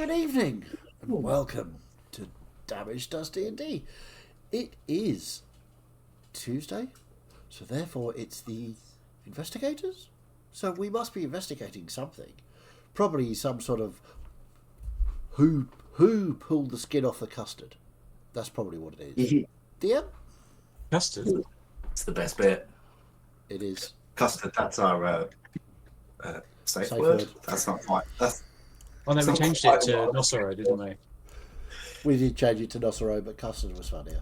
Good evening, and welcome to Damage Does D&D. It is Tuesday, so therefore it's the investigators. So we must be investigating something, probably some sort of who pulled the skin off the custard. That's probably what it is. DM? Custard. It's the best bit. It is. Custard, that's our safe Safe word. word. That's not quite. That's Oh no, we not changed quite it to what- Nosoro, didn't we? We did change it to Nosoro, but custard was funnier.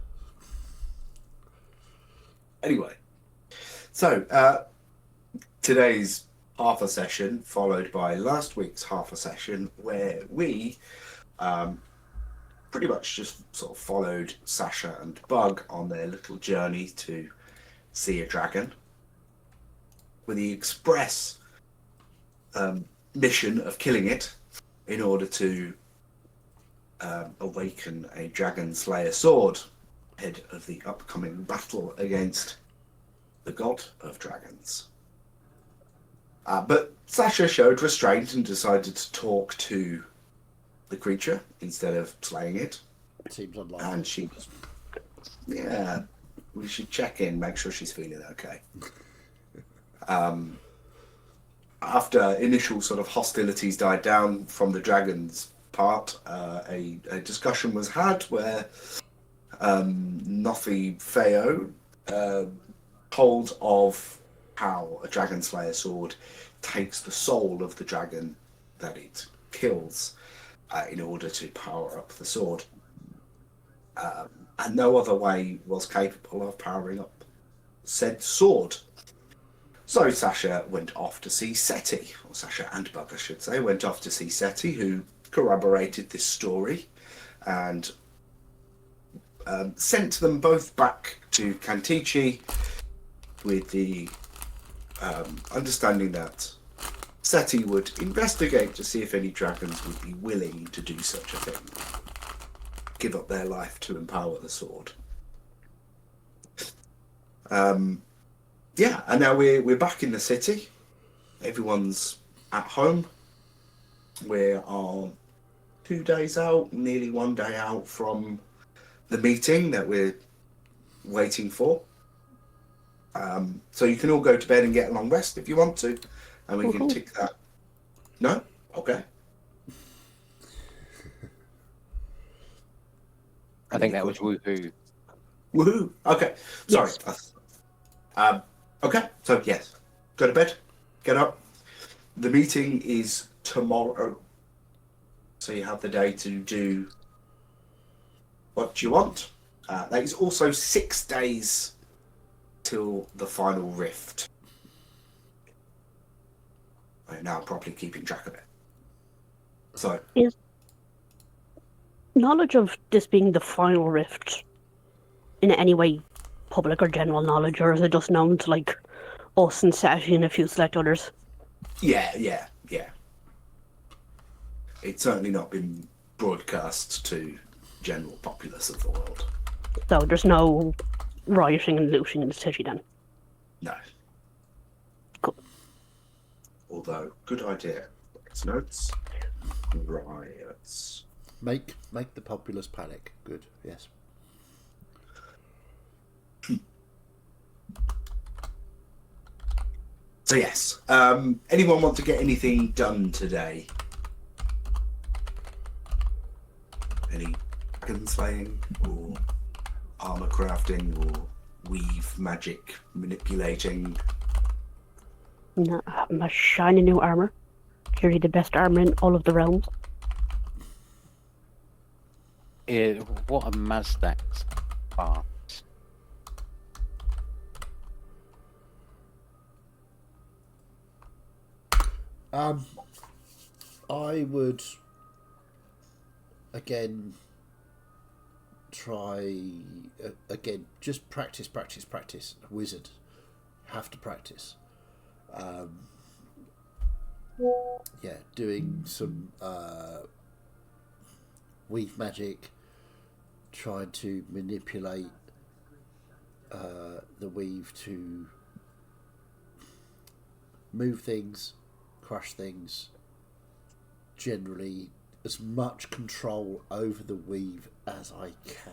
Anyway, so today's half a session followed by last week's half a session where we pretty much just sort of followed Sasha and Bug on their little journey to see a dragon with the express mission of killing it in order to awaken a dragon slayer sword ahead of the upcoming battle against the god of dragons. But Sasha showed restraint and decided to talk to the creature instead of slaying it. Seems unlikely. And she was, yeah, we should check in, make sure she's feeling okay. After initial sort of hostilities died down from the dragon's part, a discussion was had where Nothi Feo told of how a dragon slayer sword takes the soul of the dragon that it kills in order to power up the sword. And no other way was capable of powering up said sword. So Sasha went off to see Seti, or Sasha and Bug, I should say, went off to see Seti, who corroborated this story and sent them both back to Kantichi with the understanding that Seti would investigate to see if any dragons would be willing to do such a thing. Give up their life to empower the sword. Yeah, and now we're back in the city. Everyone's at home. We are 2 days out, nearly 1 day out from the meeting that we're waiting for. So you can all go to bed and get a long rest if you want to, and we can tick that. No? Okay. I think that was woohoo. Woohoo! Okay, sorry. Okay, so yes, go to bed, get up. The meeting is tomorrow, so you have the day to do what you want. That is also 6 days till the final rift. I'm now properly keeping track of it. So, Is knowledge of this being the final rift in any way public or general knowledge, or is it just known to like us and Sashi and a few select others? yeah. It's certainly not been broadcast to general populace of the world. So there's no rioting and looting in the city then? No. Cool. Although, good idea. It's notes. Riots. Make the populace panic. Good, yes. So yes, anyone want to get anything done today? Any dragon slaying or armor crafting or weave magic manipulating? No, I have my shiny new armor. Clearly the best armor in all of the realms. What are Mazdak's parts? I would again try again. Just practice. Wizard, have to practice. Yeah, doing some weave magic, trying to manipulate the weave to move things, crush things, generally as much control over the weave as I can.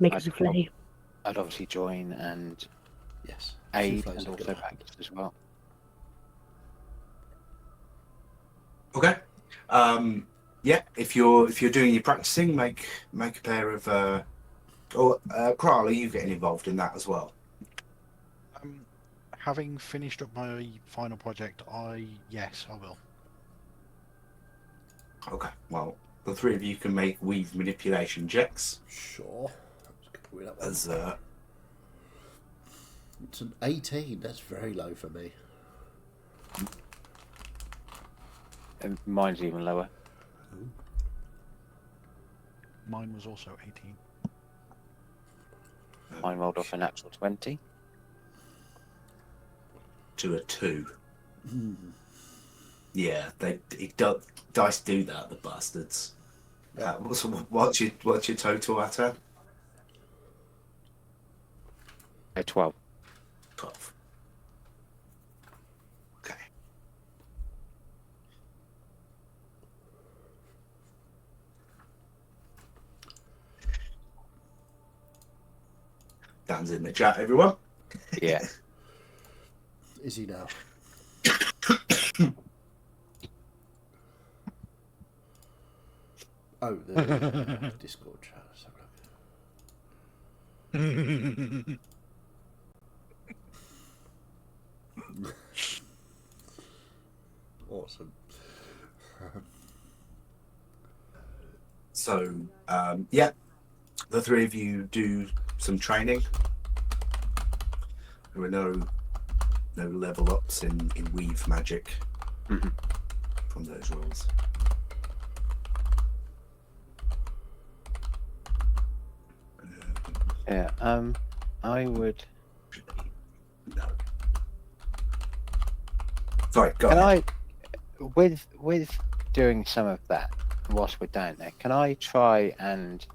Make us a flay. I'd obviously join and Yes. aid Souffle's and not also gonna happen. practice as well. Okay. Yeah, if you're doing your practicing, make a pair of Kral, are you getting involved in that as well? Having finished up my final project, yes, I will. Okay. Well, the three of you can make weave manipulation checks Sure. Let's go with that one. as It's an 18. That's very low for me. And mine's even lower. Mine was also 18. Mine rolled off a natural 20. to a 2. Yeah, dice do that, the bastards. What's your total at? 12. 12. Okay. Dan's in the chat, everyone. Yeah. Is he now? Oh, the Discord chat. Let's have a look. Awesome. So, yeah, the three of you do some training. There are no level ups in weave magic from those rolls. Yeah. I would. No. Sorry, go Can ahead. with doing some of that whilst we're down there, can I try and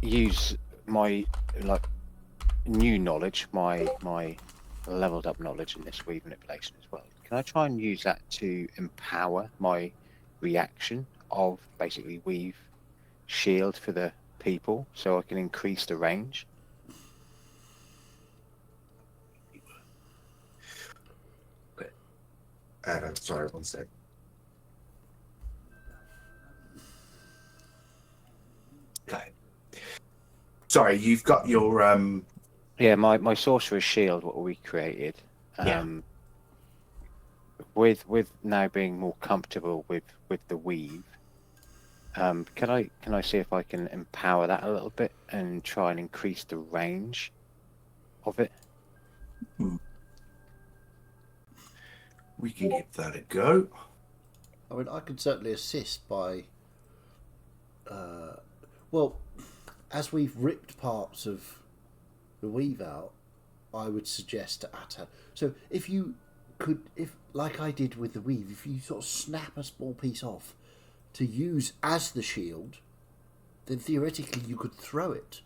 use my new knowledge, my leveled up knowledge in this weave manipulation as well? Can I try and use that to empower my reaction of basically weave shield for the people, so I can increase the range? Sorry, one sec. Okay. Sorry, you've got your Yeah, my sorcerer's shield, what we created. Yeah. With now being more comfortable with the weave, can I see if I can empower that a little bit and try and increase the range of it? we can give that a go. I mean, I can certainly assist by. Well, as we've ripped parts of the weave out, I would suggest to Atta. So if you could, if like I did with the weave, if you sort of snap a small piece off to use as the shield, then theoretically you could throw it.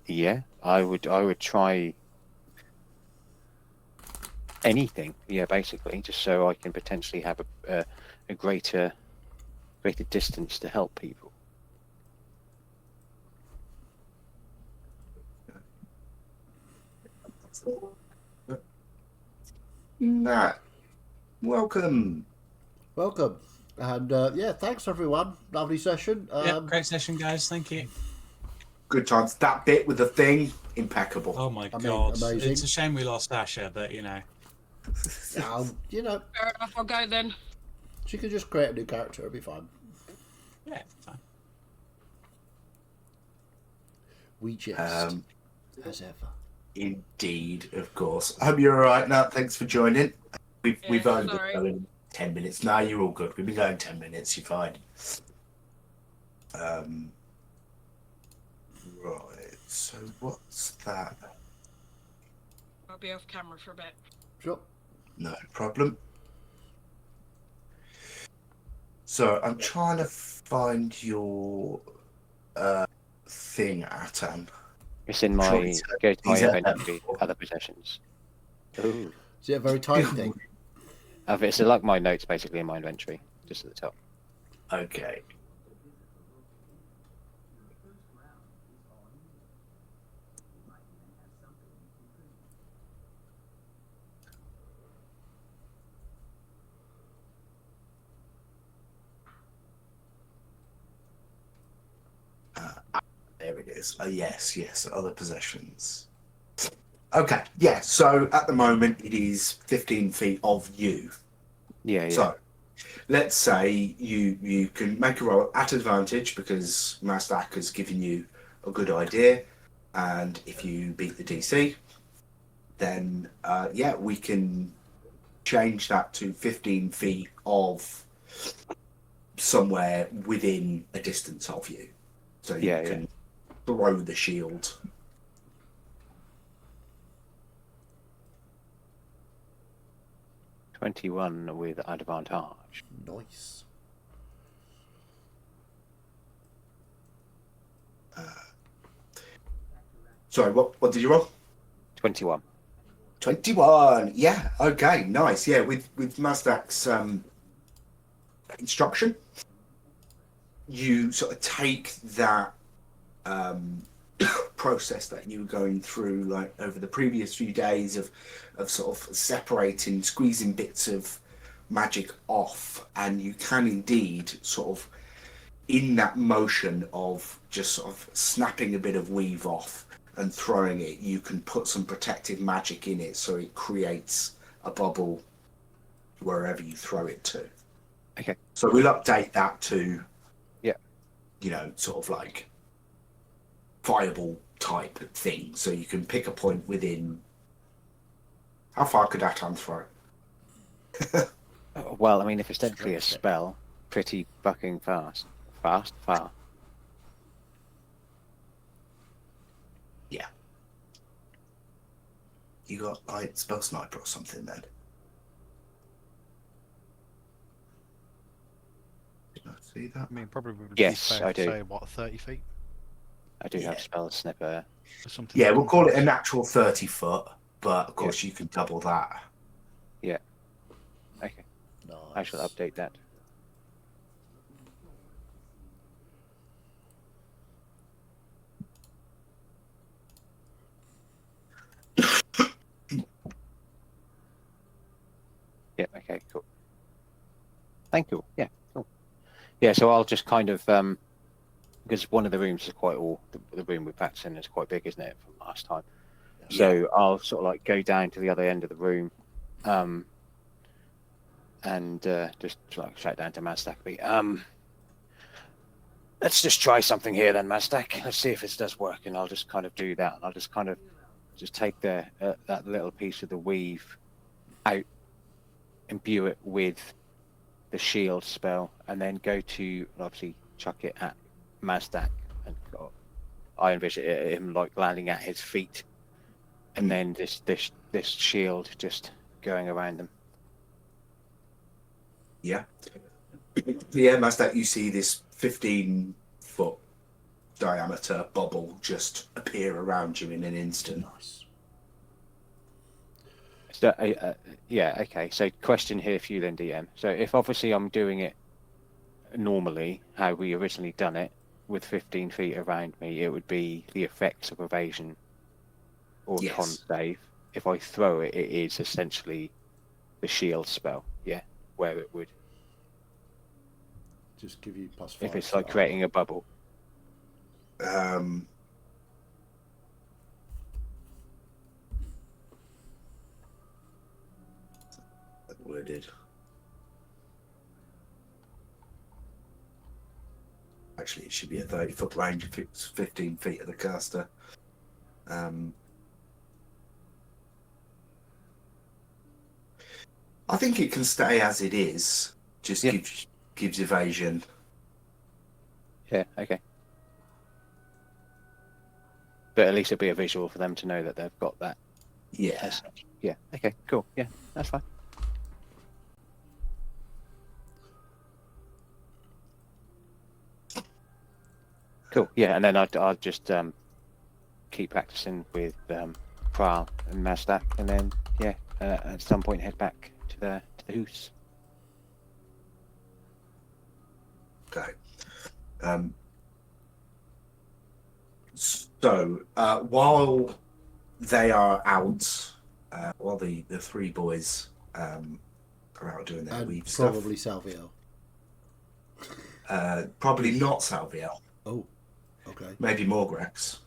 Yeah, I would try anything. Yeah, basically, just so I can potentially have a greater distance to help people. Nat, welcome. Welcome. And yeah, thanks everyone. Lovely session. Yeah, great session, guys. Thank you. Good times. That bit with the thing, impeccable. Oh my I mean, god. amazing. It's a shame we lost Asher, but you know. You know, Fair enough, I'll go then. she could just create a new character. It'll be fine. Yeah, fine. We jest as ever. Indeed, of course. I hope you're all right, Nat. Thanks for joining. We've only been sorry. going 10 minutes. No, you're all good. We've been going 10 minutes. You're fine. Right. So what's that? I'll be off camera for a bit. Sure. No problem. So I'm trying to find your thing, Atan. It's in Sure, my he's- go to my he's at that inventory, before. other possessions. Ooh. Is it a very tiny thing? It's like my notes basically in my inventory, just at the top. Okay. There it is. Oh, yes, other possessions. Okay, yeah, so at the moment it is 15 feet of you. Yeah, yeah. So let's say you can make a roll at advantage because Mastak has given you a good idea, and if you beat the DC, then yeah, we can change that to 15 feet of somewhere within a distance of you, so you Yeah, can throw the shield. yeah. 21 with advantage. Nice. Sorry, what did you roll? 21. 21. Yeah. Okay. Nice. Yeah. With Mazdak's instruction, you sort of take that process that you were going through, like over the previous few days of sort of separating, squeezing bits of magic off, and you can indeed sort of, in that motion of just sort of snapping a bit of weave off and throwing it, you can put some protective magic in it so it creates a bubble wherever you throw it to. Okay. So we'll update that to, yeah, you know, sort of like fireball type thing. So you can pick a point within. How far could Atan throw? Well, I mean, if it's technically a spell, pretty fucking fast. Far. Yeah. You got like spell sniper or something then? Did I see that? I mean, probably would Yes, be fair I to do. say, what, 30 feet? I do have Yeah. spell snipper. Or something Yeah, like we'll that? call it a natural 30 foot, but of course you can double that. Yeah. Okay. Nice. I shall update that. Yeah, okay, cool. Thank you. Yeah, cool. Yeah, so I'll just kind of because one of the rooms is quite the room with Pat's in is quite big, isn't it, from last time? So I'll sort of like go down to the other end of the room, and just like shout down to Mazdak. Let's just try something here then, Mazdak. Let's see if this does work, and I'll just kind of do that. And I'll just kind of just take that little piece of the weave out, imbue it with the shield spell, and then go to obviously chuck it at Mazdak, and I envision him like landing at his feet, and then this shield just going around them. Yeah. Yeah, Mazdak, you see this 15-foot diameter bubble just appear around you in an instant. Nice. So, yeah, okay. So, question here for you then, DM. So, if obviously I'm doing it normally, how we originally done it, with 15 feet around me, it would be the effects of evasion or Yes. con save. If I throw it, it is essentially the shield spell, yeah, where it would. Just give you +5. If it's like creating a bubble. Worded. Actually, it should be a 30-foot range if it's 15 feet of the caster. I think it can stay as it is. Just Yeah. gives evasion. Yeah, okay. But at least it'll be a visual for them to know that they've got that. Yeah. As such. Yeah, okay, cool. Yeah, that's fine. Cool. Yeah, and then I'll just keep practicing with Kral and Mazdak, and then at some point head back to the house. Okay. So while they are out, while the three boys are out doing their And weave probably Salvio. stuff, probably not Salviel, Oh, okay. maybe Morgrax.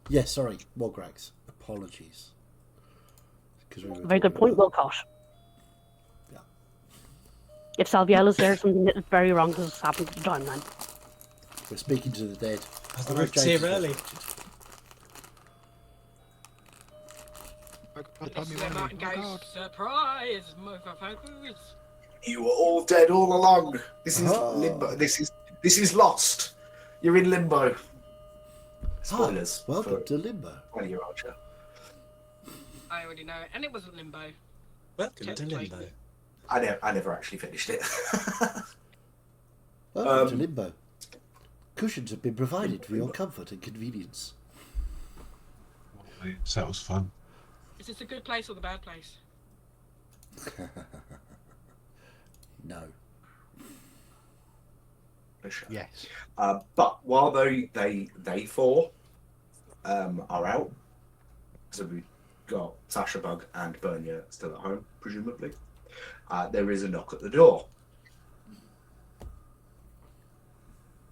Yes, sorry, Mograx. Apologies. 'Cause we were Very good talking point, about- Wilcox. Yeah. If Salviella's there, something that is very wrong has happened at the time then. We're speaking to the dead. Are the Oh, rifts James here is early? reflected. Tell me This when Martin we- oh, goes, God. surprise, motherfuckers. You were all dead all along. This is Oh. limbo. This is lost. You're in limbo. Spoilers. Ah, welcome for to Limbo. 20-year-old show. I already know it, and it wasn't limbo. Welcome to Technically. Limbo. I never actually finished it. Welcome to Um, Limbo. Cushions have been provided for your comfort and convenience. So that was fun. Is this a good place or the bad place? No. Yes. But while they four are out, so we've got Sasha Bug and Bernia still at home, presumably. There is a knock at the door.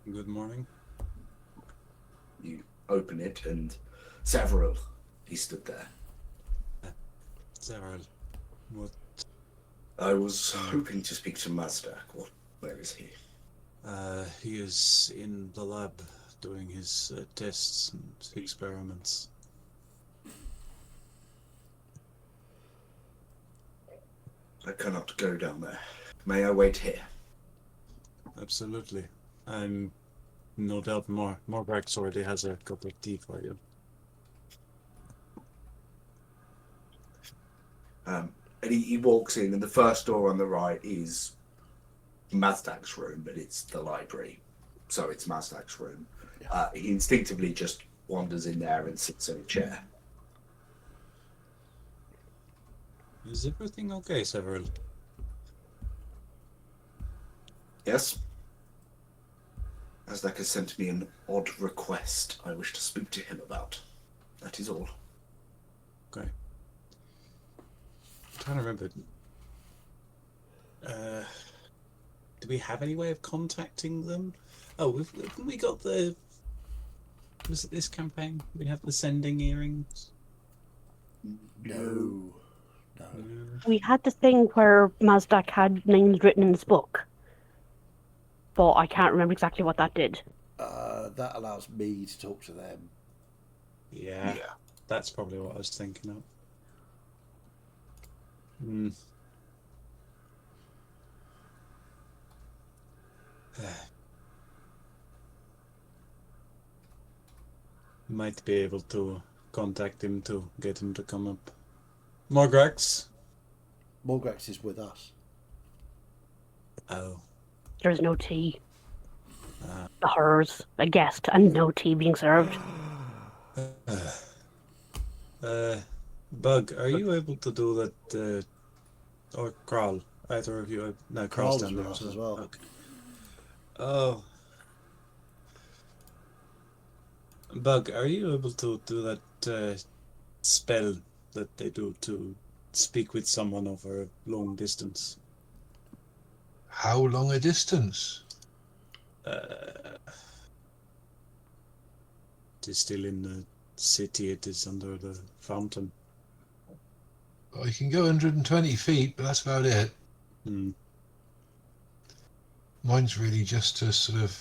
Good morning. You open it, and Several, he stood there. Several. What? I was hoping to speak to Mazdak. Where is he? He is in the lab doing his tests and experiments. I cannot go down there. May I wait here? Absolutely. I'm no doubt Morbrax already has a cup of tea for you. And he walks in, and the first door on the right is Mazdak's room, but it's the library, so it's Mazdak's room. He instinctively just wanders in there and sits in a chair. Is everything okay, Several? Yes? Mazdak has sent me an odd request I wish to speak to him about. That is all. Okay. I'm trying to remember. Do we have any way of contacting them? Oh, haven't we got the... Was it this campaign? We have the sending earrings? No. No. We had the thing where Mazdak had names written in his book, but I can't remember exactly what that did. That allows me to talk to them. Yeah, that's probably what I was thinking of. Hmm. Might be able to contact him to get him to come up. Morgrax? Morgrax is with us. Oh. There's no tea. The horrors, a guest, and no tea being served. Bug, are you able to do that, or Kral? Either of you? No, Kral's Kral's down with there us as well. Okay. Oh. Bug, are you able to do that spell that they do to speak with someone over a long distance? How long a distance? It is still in the city, it is under the fountain. Well, you can go 120 feet, but that's about it. Hmm. Mine's really just to sort of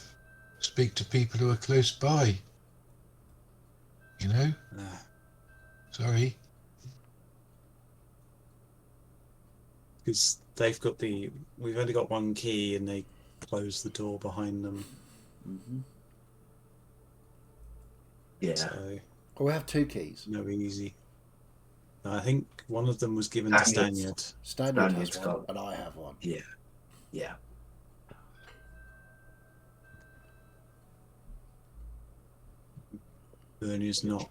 speak to people who are close by. You know? Ah. Sorry. Because they've got we've only got one key and they close the door behind them. Mm-hmm. Yeah. So, Oh, we have two keys. no easy. No, I think one of them was given to Stanyard's. Stanyard. Stanyard Stanyard's has one, got- and I have one. Yeah. Yeah. Bernie's not.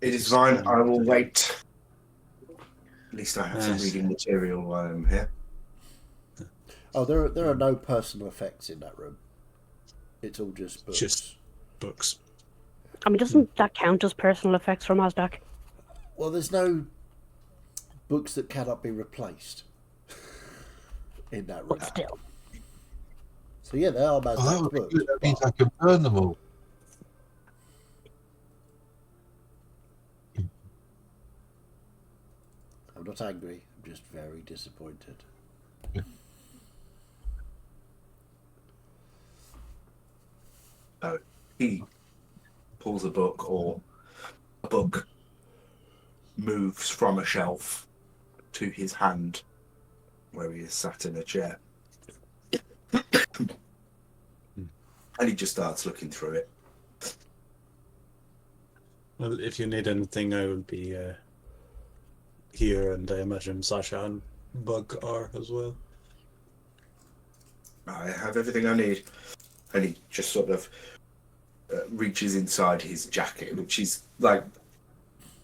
It is fine. I will wait. At least I have some Yes. reading material while I'm here. Oh, there are no personal effects in that room. It's all just books. Just books. I mean, doesn't that count as personal effects from Azdak? Well, there's no books that cannot be replaced in that room. But still. So yeah, they are Oh, that Mazdak's would be books. good. That means but- I can burn them all. I'm not angry. I'm just very disappointed. So he pulls a book, or a book moves from a shelf to his hand, where he is sat in a chair. And he just starts looking through it. Well, if you need anything, I will be here, and I imagine Sasha and Bug are as well. I have everything I need. And he just sort of reaches inside his jacket, which is like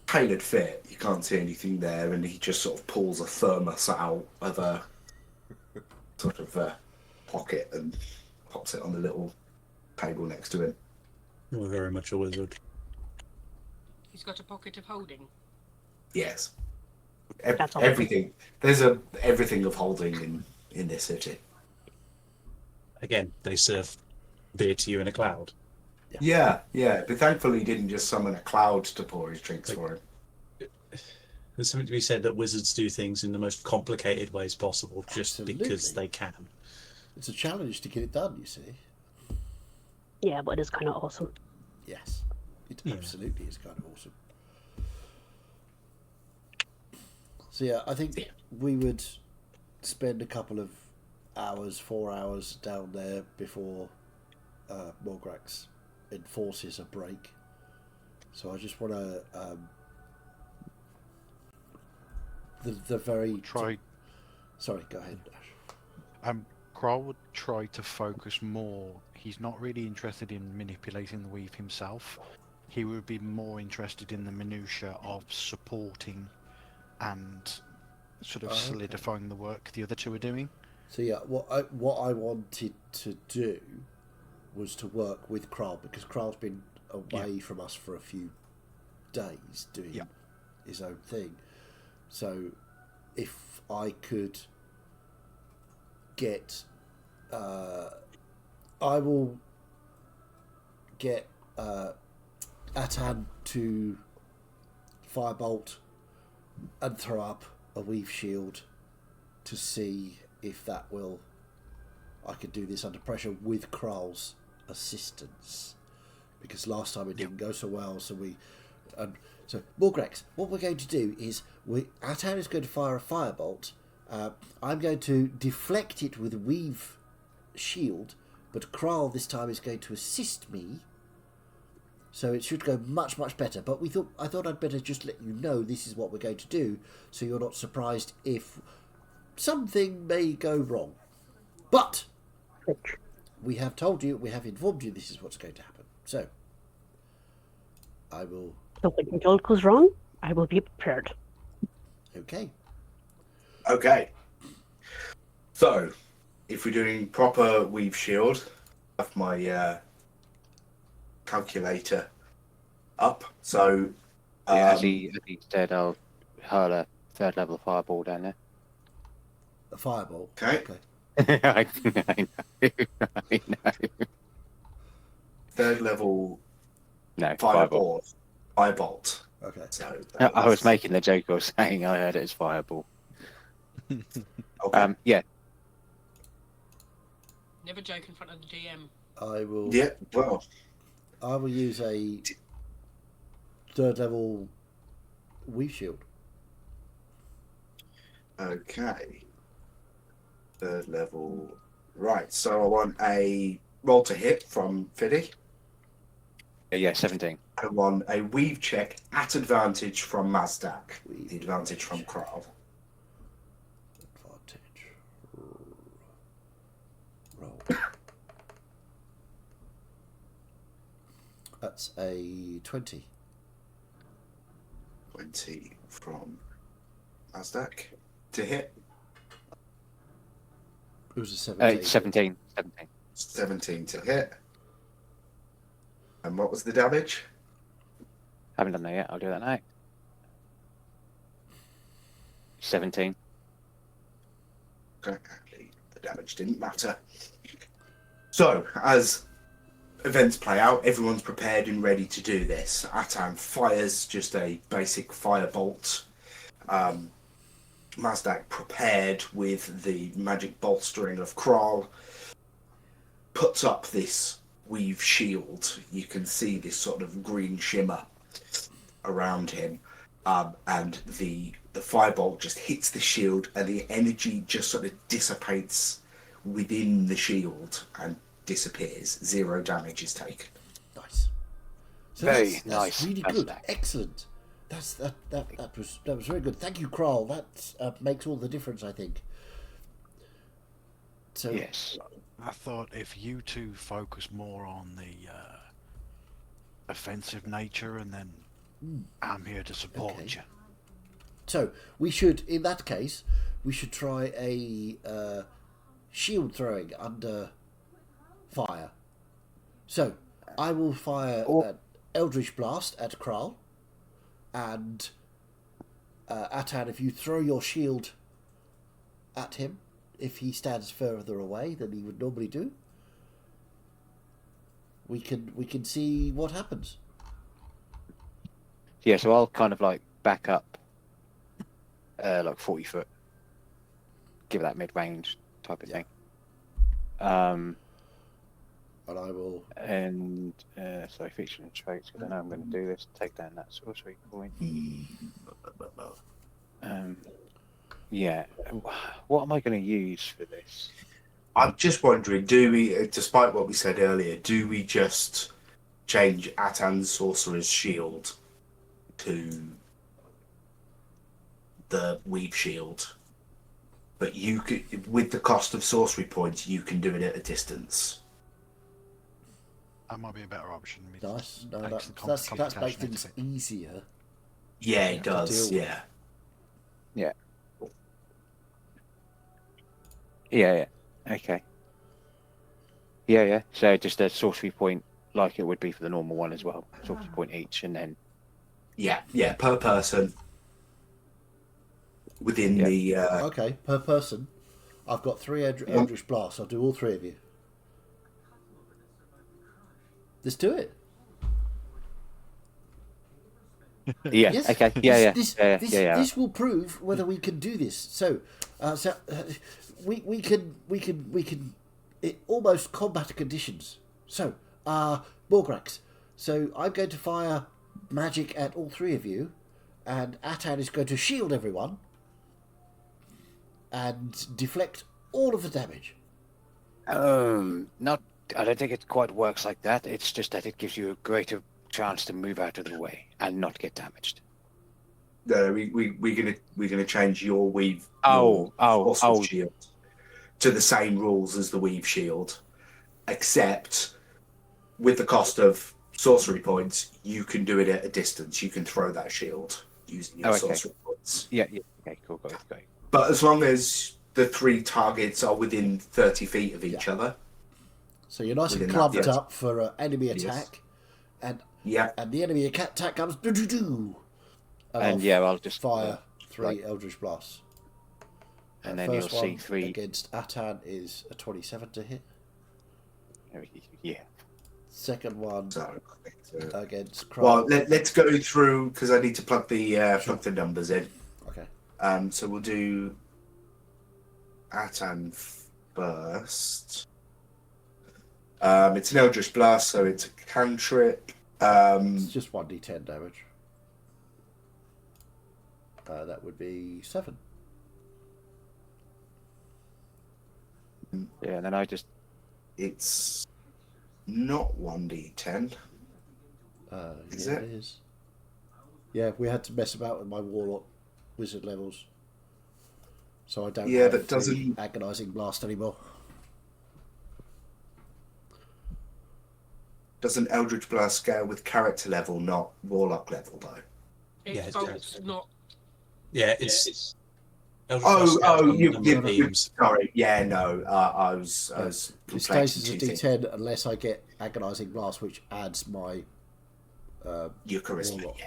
tailored fit. You can't see anything there. And he just sort of pulls a thermos out of a sort of pocket and pops it on the little table next to him. You're very much a wizard. He's got a pocket of holding. Yes. That's awesome. Everything. There's everything of holding in this city. Again, they serve beer to you in a cloud. Yeah. But thankfully he didn't just summon a cloud to pour his drinks for him. There's something to be said that wizards do things in the most complicated ways possible, just because Absolutely. they can. It's a challenge to get it done, you see. Yeah, but it is kind of awesome. Yes. It Yeah. absolutely is kind of awesome. So yeah, I think we would spend a couple of hours, 4 hours down there before Morgrax enforces a break. So I just want to the very Try. Sorry, go ahead, Ash. Kral would try to focus more. He's not really interested in manipulating the weave himself. He would be more interested in the minutiae of supporting and sort of Okay. solidifying the work the other two are doing. So yeah, what I wanted to do was to work with Kral, because Kral's been away from us for a few days doing Yeah. his own thing. So if I could get, I will get Atan to firebolt and throw up a weave shield to see if that will. I could do this under pressure with Kral's assistance, because last time it didn't go so well. So so Morgrax, what we're going to do is Atan is going to fire a firebolt. I'm going to deflect it with a weave shield, but Kral this time is going to assist me. So it should go much, much better. But I thought I'd better just let you know this is what we're going to do, so you're not surprised if something may go wrong. But we have told you, we have informed you this is what's going to happen. So I will. So when the result goes wrong, I will be prepared. Okay. Okay. So, if we're doing proper weave shield, I have my calculator up. So, Yeah, as he said, I'll hurl a third level fireball down there. A fireball. Okay. I know. I know. Third level No, fireball. firebolt. Okay. So I was making the joke. I was saying I heard it as fireball. okay. Yeah. Never joke in front of the DM. I will. Yeah. Well, I will use a third level weave shield. okay. Third level. Right. So I want a roll to hit from Fiddy. Yeah, 17. I want a weave check at advantage from Mazdak. Weave The advantage from Kral. Advantage. Roll. That's a 20. 20 from Mazdak to hit. It was a 17. 17. 17. 17 to hit. And what was the damage? Haven't done that yet. I'll do that now. 17. Okay, actually, the damage didn't matter. So, as events play out, everyone's prepared and ready to do this. Atan fires just a basic firebolt. Mazdak prepared with the magic bolstering of Kral, puts up this weave shield. You can see this sort of green shimmer around him, and the firebolt just hits the shield, and the energy just sort of dissipates within the shield and disappears. 0 damage is taken. Nice. So Very that's nice. really That's good. that. Excellent. That was very good. Thank you, Kral. That makes all the difference, I think. So Yes. I thought if you two focus more on the offensive nature, and then I'm here to support Okay. you. So we should, in that case, we should try a shield throwing under fire. So I will fire an Eldritch Blast at Kral, and Atan, if you throw your shield at him, if he stands further away than he would normally do, we can see what happens. Yeah, so I'll kind of like back up like 40 foot. Give it that mid-range type of thing. And I will. And sorry, feature and traits, because I know I'm going to do this. Take down that sorcery point. Yeah. What am I going to use for this? I'm just wondering, do we, despite what we said earlier, do we just change Atan's Sorcerer's Shield to the Weave Shield? But you could, with the cost of sorcery points, you can do it at a distance. That might be a better option. It Nice. No, takes the that's makes complication things out of it. easier. Yeah, to it does. deal with. Yeah. Yeah. Okay. Yeah. So just a sorcery point, like it would be for the normal one as well. Sorcery point each, and then Yeah, per person. Within Yeah. the Okay, per person. I've got 3 Eldritch Blasts. I'll do all 3 of you. Let's do it. yeah. Yes. Okay. Yeah. This will prove whether we can do this. So, we can almost combat conditions. So, Morgrax. So I'm going to fire magic at all 3 of you, and Atan is going to shield everyone and deflect all of the damage. Not. I don't think it quite works like that. It's just that it gives you a greater chance to move out of the way and not get damaged. no, we're gonna change your weave. Oh, your Sorcerer's oh. Shield to the same rules as the Weave Shield, except with the cost of sorcery points, you can do it at a distance. You can throw that shield using your Okay. sorcery points. Yeah. Okay. Cool. Got it. But as long as the 3 targets are within 30 feet of each other, So you're nice and Within clubbed that, yes. up for an enemy Yes. attack, and yeah, the enemy attack comes and And I'll I'll just fire 3 right. Eldritch Blasts. And then you'll First see one 3. against Atan is a 27 to hit. Yeah. Second one so against Kral. well, let's go through because I need to plug the numbers in. Okay. So we'll do Atan first. It's an Eldritch Blast, so it's a cantrip. It's just 1d10 damage. That would be 7. Yeah. And then I just. It's not 1d10. Is Yeah, it? it is. Yeah, we had to mess about with my Warlock wizard levels. So I don't Yeah, have that the doesn't- agonizing blast anymore. Does an Eldritch Blast scale with character level, not Warlock level, though? It's Yeah, it's bolts, not. Yeah, it's. Eldritch Oh, Blast scales on you, number of beams. sorry. Yeah, no. I was This conflating stays as a two things. D10 unless I get agonizing blast, which adds my Your charisma, Warlock.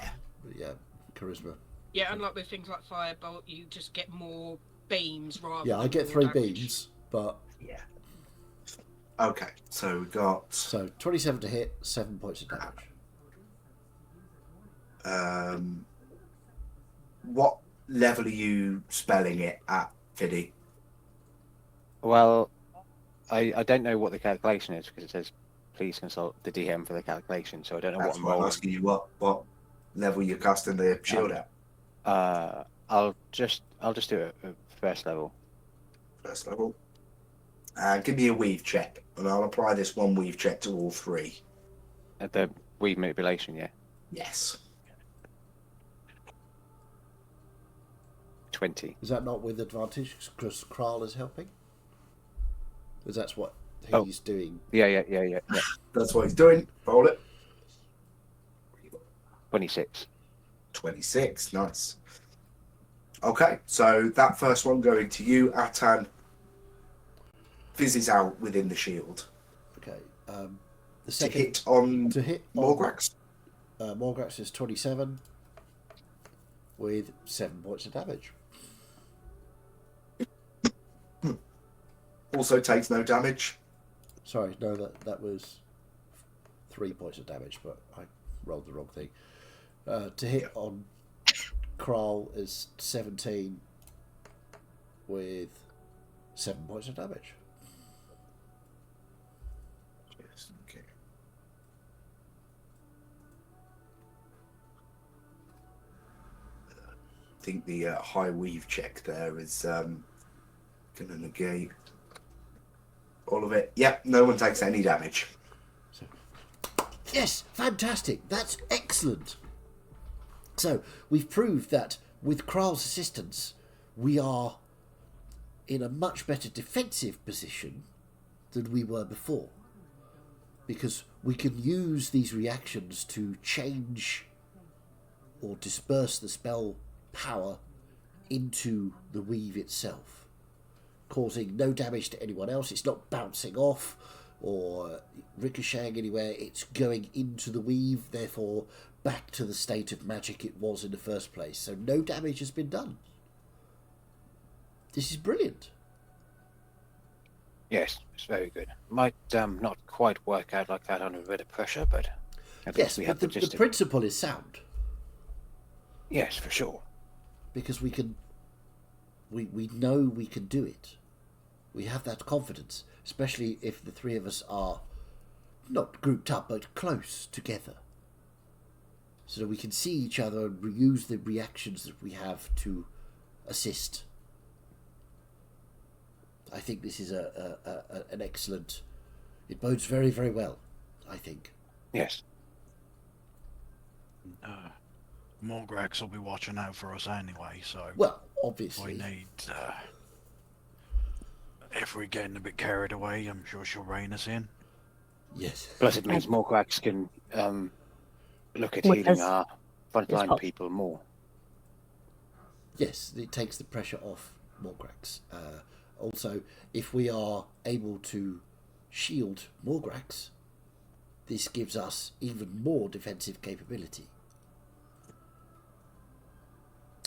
yeah. Charisma. Yeah, unlike with things like Firebolt, you just get more beams rather Yeah, I than get more 3 damage. beams, but Yeah. Okay, so we got so 27 to hit, 7 points of damage. what level are you spelling it at, Fiddy? Well, I don't know what the calculation is because it says please consult the DM for the calculation, so I don't know That's what I'm why I'm rolling. asking you what level you're casting the shield at. I'll just do it at first level. First level. Give me a weave check, and I'll apply this one weave check to all 3. At the weave manipulation, yeah. Yes. 20. Is that not with advantage because Kral is helping? Because that's what Oh. he's doing. Yeah. That's what he's doing. Roll it. 26. 26. Nice. Okay, so that first one going to you, Atan, fizzes out within the shield. Okay. The To second hit on to hit on Morgrax. Morgrax is 27 with 7 points of damage. Also takes no damage. Sorry, no, that was 3 points of damage, but I rolled the wrong thing. To hit on Kral is 17 with 7 points of damage. Yes, okay. I think the high weave check there is going to negate all of it. Yep, no one takes any damage. So, yes, fantastic. That's excellent. So we've proved that with Kral's assistance, we are in a much better defensive position than we were before, because we can use these reactions to change or disperse the spell power into the weave itself, causing no damage to anyone else. It's not bouncing off or ricocheting anywhere. It's going into the weave, therefore back to the state of magic it was in the first place. So no damage has been done. This is brilliant. Yes, it's very good. Might not quite work out like that under a bit of pressure, but at Yes, least we but have the logistic. principle is sound, Yes, for sure. because we know we can do it. We have that confidence, especially if the three of us are not grouped up but close together, so that we can see each other and reuse the reactions that we have to assist. I think this is an excellent. It bodes very, very well, I think. Yes. Morgrax will be watching out for us anyway, so Well, we obviously. need. If we're getting a bit carried away, I'm sure she'll rein us in. Yes. Plus, it means Morgrax can look at Well, healing as- our frontline as- people more. Yes, it takes the pressure off Morgrax. Also, if we are able to shield Morgrax, this gives us even more defensive capability.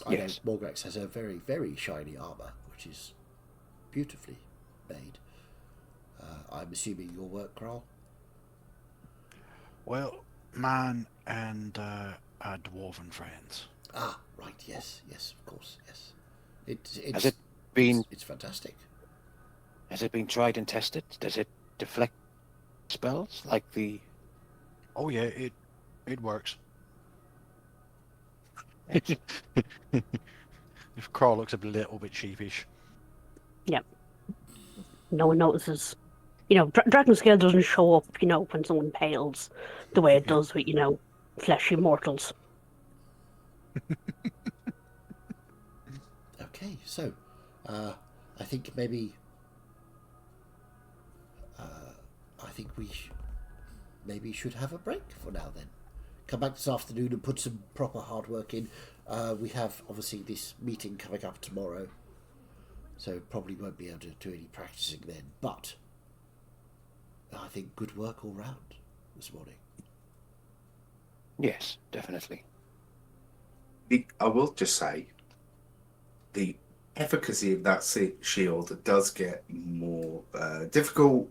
I Yes. know Morgrax has a very, very shiny armour, which is beautifully made. I'm assuming your work, Kral? Well, man and our dwarven friends. Ah, right, yes, of course, yes. It's Has it been it's fantastic. Has it been tried and tested? Does it deflect spells like the? Oh yeah, it works. If Carl looks a little bit sheepish. No one notices. You know, Dragon Scale doesn't show up, you know, when someone pales the way it does with, you know, fleshy mortals. Okay, so I think maybe maybe you should have a break for now then. Come back this afternoon and put some proper hard work in. We have, obviously, this meeting coming up tomorrow, so probably won't be able to do any practicing then. But I think good work all round this morning. Yes, definitely. I will just say, the efficacy of that shield does get more difficult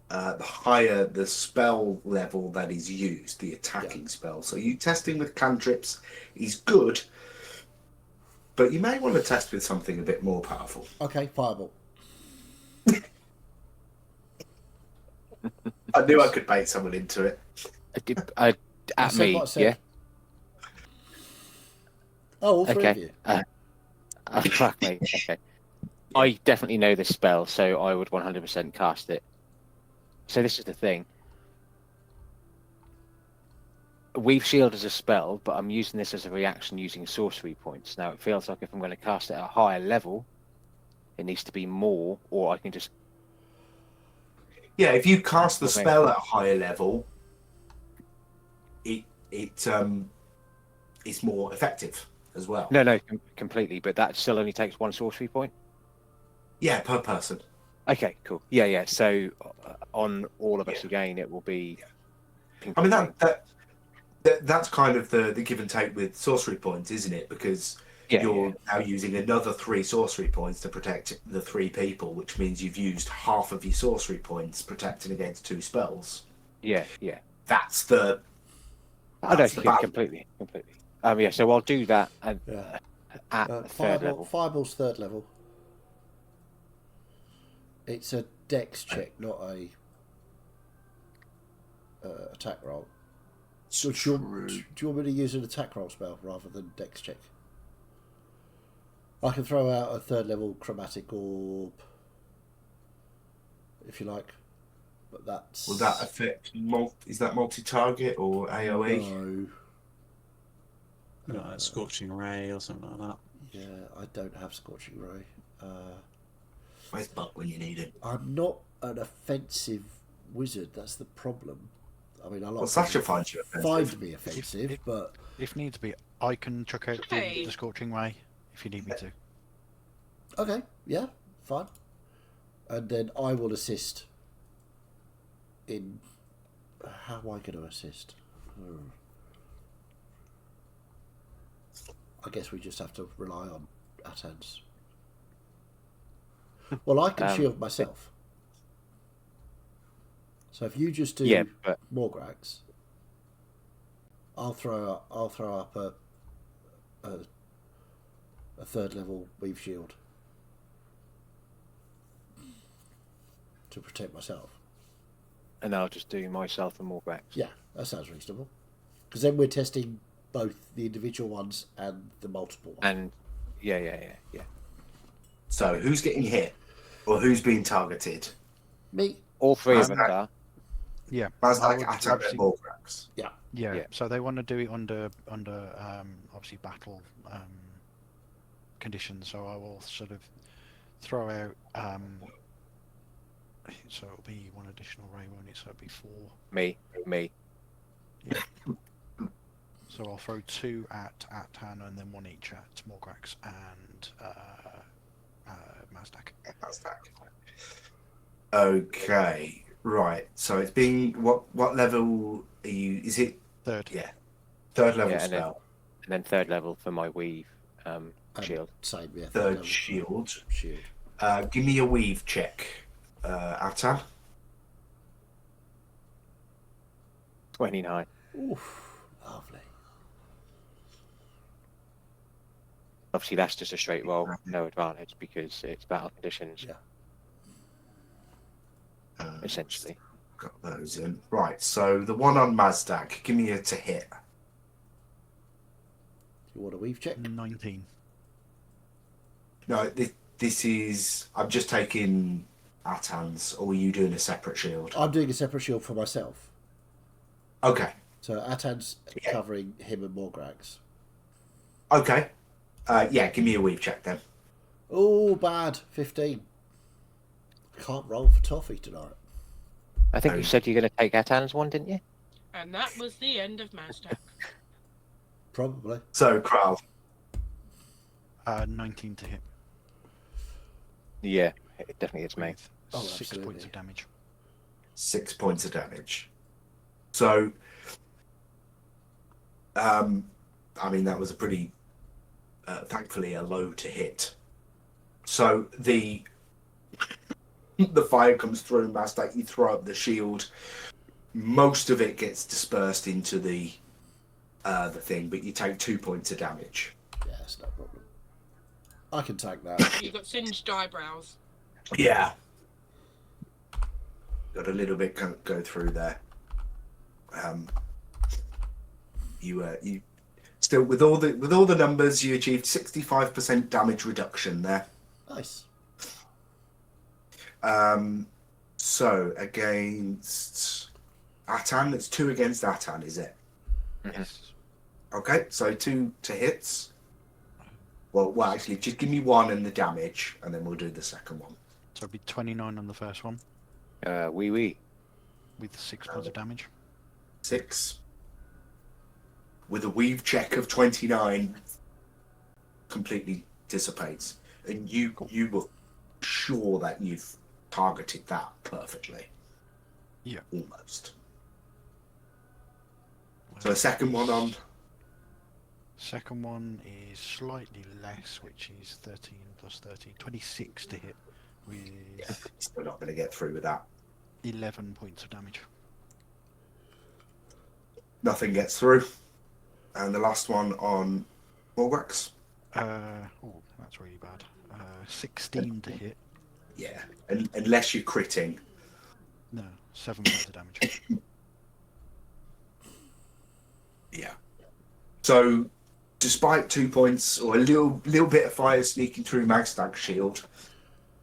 the higher the spell level that is used, the attacking spell. So you testing with cantrips is good, but you may want to test with something a bit more powerful. Okay, fireball. I knew I could bait someone into it. At said me, what I said. yeah? Oh, all three of Okay. you. Fuck me. Okay. I definitely know this spell, so I would 100% cast it. So this is the thing. Weave Shield is a spell, but I'm using this as a reaction using sorcery points. Now, it feels like if I'm going to cast it at a higher level, it needs to be more, or I can just... Yeah, if you cast the Okay. spell at a higher level, it's more effective as well. No, completely, but that still only takes one sorcery point? Yeah, per person. Okay, cool. Yeah. So on all of us again, it will be... pink I mean, and green. that's kind of the give and take with sorcery points, isn't it? Because you're now using another 3 sorcery points to protect the 3 people, which means you've used half of your sorcery points protecting against 2 spells. Yeah. That's the... I That's know, the completely. Yeah, so I'll do that at third Fireball, level. Fireball's third level. It's a dex check, not a attack roll. Do you want me to use an attack roll spell rather than dex check? I can throw out a third level chromatic orb, if you like. But that's... Will that affect... is that multi-target or AoE? No. Scorching Ray or something like that. Yeah, I don't have Scorching Ray. Where's Buck when you need him? I'm not an offensive wizard, that's the problem. I mean, Well, Sasha finds you offensive. find me offensive, but... If needs be, I can chuck out Hey. the Scorching Ray if you need me to. Okay, yeah, fine. And then I will assist in... How am I going to assist? I guess we just have to rely on Atan's. Well, I can shield myself. So if you just do but Morgrax, I'll throw up a third level Weave Shield to protect myself. and I'll just do myself and Morgrax. Yeah, that sounds reasonable. Because then we're testing both the individual ones and the multiple ones. And yeah. So who's getting hit? Or who's being targeted? Me. All 3 of us Mazdak. are. Yeah. Mazdak, I would Atak, and obviously- Morgrax. Yeah. Yeah. So they want to do it under obviously battle conditions. So I will sort of throw out. So it'll be 1 additional ray, won't it? So it'll be 4. Me. So I'll throw 2 at Tan and then 1 each at Morgrax and Mazdak. Okay, right. So it's being what level are you? Is it 3rd. yeah, 3rd level Yeah, and then- spell, And then 3rd level for my weave shield. Same, yeah. 3rd level shield. Shield. Give me a weave check, Atan. 29. Oof, lovely. Obviously, that's just a straight roll, no advantage because it's battle conditions, Yeah. essentially. Got those in. Right. So the one on Mazdak, give me a to hit. You want a weave check? 19. No, this is. I'm just taking Atan's, or are you doing a separate shield? I'm doing a separate shield for myself. Okay. So Atan's Yeah. covering him and Morgrax. Okay. Yeah, give me a weave check then. Oh, bad. 15. Can't roll for toffee tonight. I think you said you're going to take Atan's one, didn't you? And that was the end of Mazdak. Probably. So, Kral, 19 to hit. Yeah, it definitely hits me. With Oh, 6 absolutely. points of damage. 6 points of damage. So, I mean, that was a pretty, thankfully, a low to hit. So the fire comes through, Mazdak, you throw up the shield. Most of it gets dispersed into the thing, but you take 2 points of damage. Yeah, it's no problem. I can tank that. You've got singed eyebrows. Yeah. Got a little bit go through there. You still with all the numbers, you achieved 65% damage reduction there. Nice. So against Atan, it's 2 against Atan, is it? Yes. Okay, so 2 to hits. Well, actually, just give me 1 and the damage, and then we'll do the second one. So it'd be 29 on the first one, Wee. with 6 points of damage. 6. With a weave check of 29, completely dissipates. And you were sure that you've targeted that perfectly. Yeah. Almost. So a second one on. Second one is slightly less, which is 13 plus 13. 26 to hit with Yeah, still not going to get through with that. 11 points of damage. Nothing gets through. And the last one on Morgrax. Oh, that's really bad. 16 to hit. Yeah, unless you're critting. No, 7 points of damage. Yeah. So, despite 2 points or a little bit of fire sneaking through Mazdak's shield,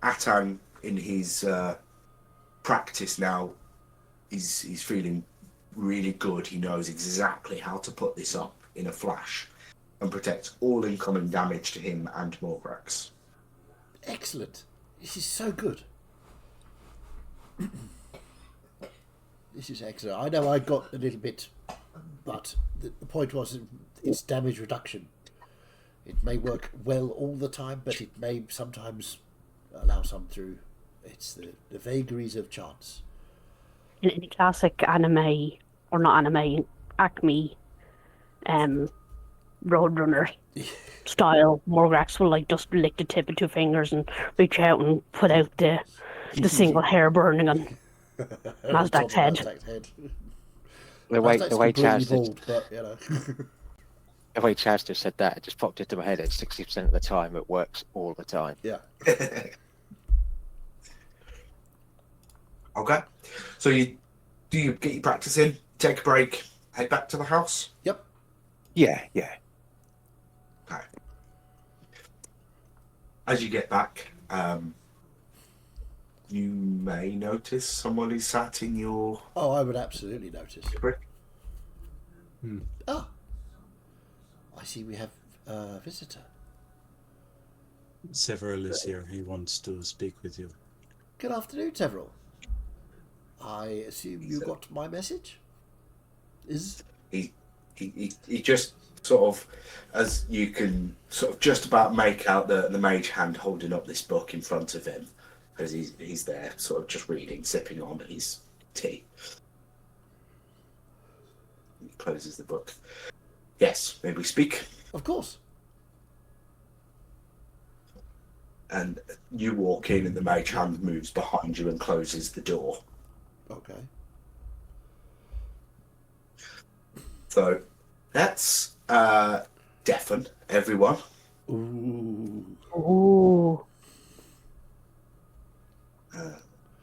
Atan, in his practice now, he's feeling really good. He knows exactly how to put this up in a flash and protect all incoming damage to him and Morgrax. Excellent. This is so good. This is excellent. I know I got a little bit, but the point was it's damage reduction. It may work well all the time, but it may sometimes allow some through. It's the vagaries of chance. In classic anime, or not anime, Acme, Roadrunner style, Morgrax will like just lick the tip of 2 fingers and reach out and put out the single hair burning on Mazdak's head. Mazdak's head. The way completely Chaz bald, but you know. the way Chaz just said that, it just popped into my head. At 60% of the time, it works all the time. Yeah. Okay. So you get your practice in, take a break, head back to the house? Yep. Yeah. Okay. As you get back, you may notice someone is sat in your Oh, I would absolutely notice. brick. Ah. I see we have a visitor. Several is here. He wants to speak with you. Good afternoon, Teveril. I assume you got my message? He just sort of, as you can sort of just about make out the mage hand holding up this book in front of him, as he's there sort of just reading, sipping on his tea. He closes the book. Yes, may we speak? Of course. And you walk in and the mage hand moves behind you and closes the door. Okay. So let's deafen everyone. Ooh. Ooh.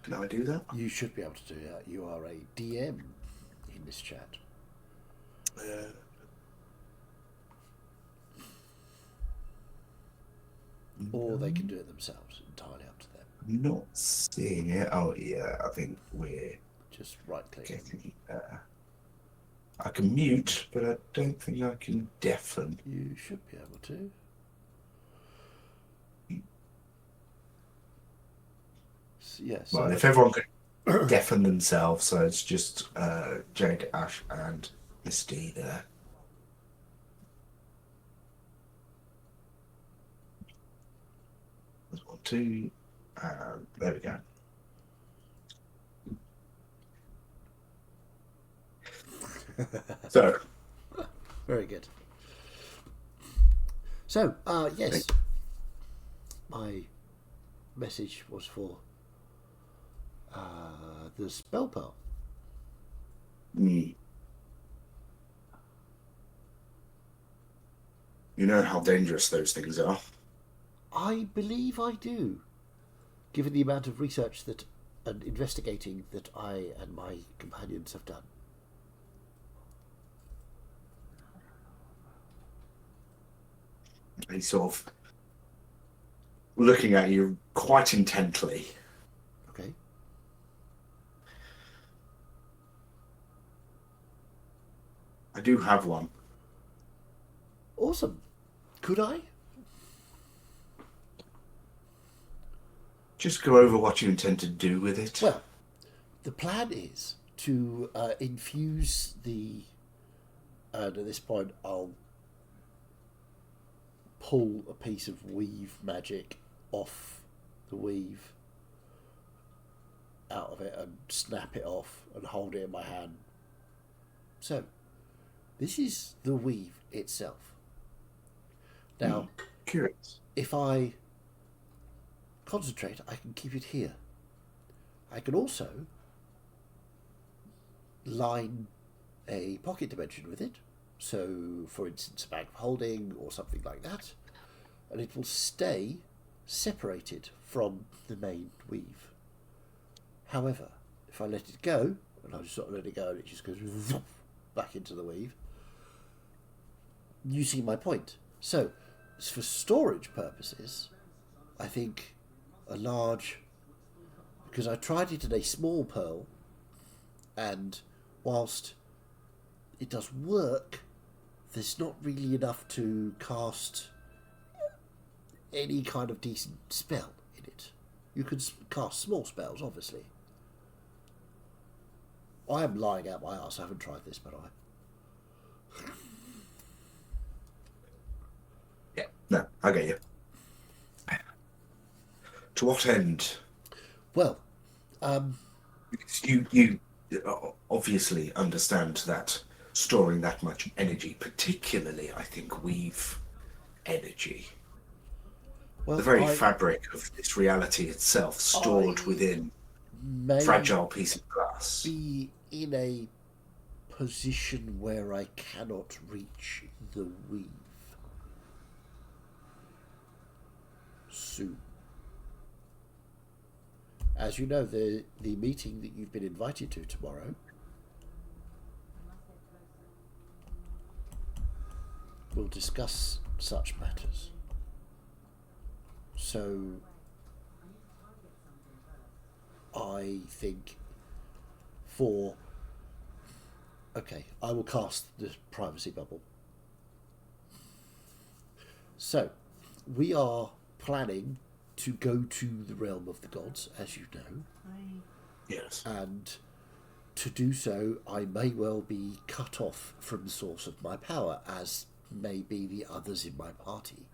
Can I do that? You should be able to do that. You are a DM in this chat. Or they can do it themselves. Entirely up to them. Not seeing it. Oh yeah, I think we're Just right click. getting. I can mute, but I don't think I can deafen. You should be able to. Yes. Well, if everyone could deafen themselves, so it's just Jade, Ash, and Misty there. There's 1, 2, there we go. So, Very good. So, yes, my message was for the spell pearl. you know how dangerous those things are. I believe I do, given the amount of research and investigating that I and my companions have done. He's sort of looking at you quite intently. Okay. I do have one. Awesome. Could I? Just go over what you intend to do with it. Well, the plan is to infuse the... And at this point, I'll pull a piece of weave magic off the weave, out of it, and snap it off and hold it in my hand. So, this is the weave itself. Now, Curious. if I concentrate, I can keep it here. I can also line a pocket dimension with it. So, for instance, a bag of holding or something like that. And it will stay separated from the main weave. However, if I let it go, and I just sort of let it go and it just goes back into the weave, you see my point. So, for storage purposes, I think a large... Because I tried it in a small pearl, and whilst it does work, there's not really enough to cast any kind of decent spell in it. You can cast small spells, obviously. I am lying out my ass. I haven't tried this, but I... Yeah, no, I get you. To what end? Well, You obviously understand that storing that much energy, particularly, I think, weave energy, well, the very I fabric of this reality itself, stored within may fragile piece of glass. be in a position where I cannot reach the weave soon. As you know, the meeting that you've been invited to tomorrow will discuss such matters. So I think I will cast the privacy bubble. So we are planning to go to the realm of the gods, as you know. Yes. And to do so, I may well be cut off from the source of my power, as may be the others in my party,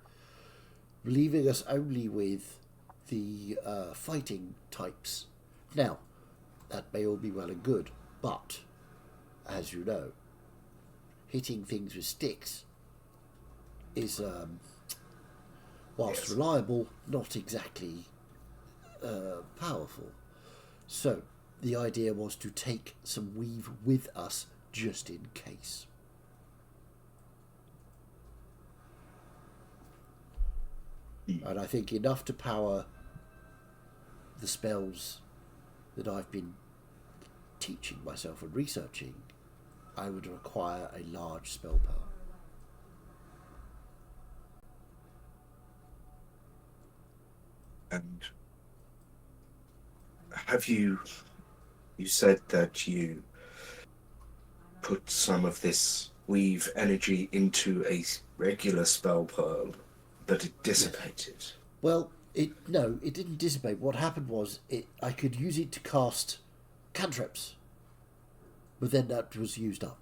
leaving us only with the fighting types. Now, that may all be well and good, but, as you know, hitting things with sticks is, whilst reliable, not exactly powerful. So, the idea was to take some weave with us just in case. And I think enough to power the spells that I've been teaching myself and researching, I would require a large spell power. And have you said that you put some of this weave energy into a regular spell pearl, but it dissipated? Well, it didn't dissipate. What happened was I could use it to cast cantrips. But then that was used up.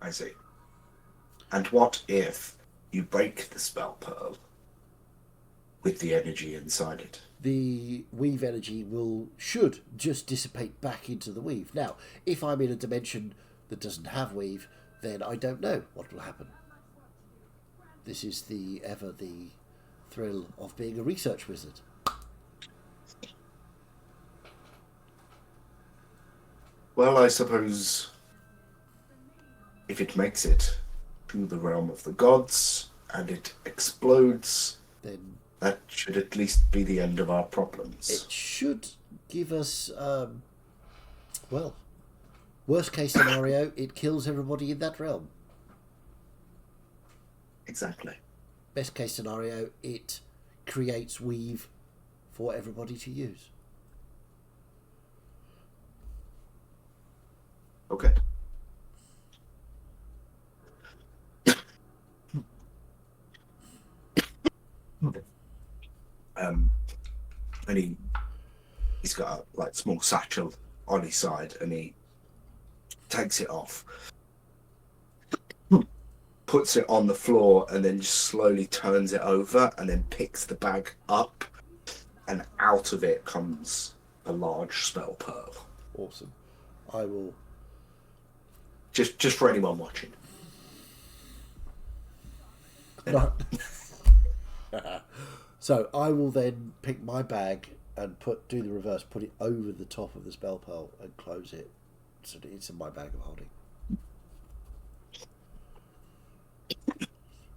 I see. And what if you break the spell pearl with the energy inside it? The weave energy should just dissipate back into the weave. Now, if I'm in a dimension that doesn't have weave, then I don't know what will happen. This is the thrill of being a research wizard. Well, I suppose if it makes it to the realm of the gods and it explodes, Then that should at least be the end of our problems. it should give us, well, worst case scenario, it kills everybody in that realm. Exactly. Best case scenario, it creates weave for everybody to use. Okay. And he's got a like small satchel on his side, and he takes it off, puts it on the floor, and then just slowly turns it over, and then picks the bag up, and out of it comes a large spell pearl. Awesome. I will. Just for anyone watching. No. So I will then pick my bag and do the reverse, put it over the top of the spell pearl and close it so that it's in my bag of holding.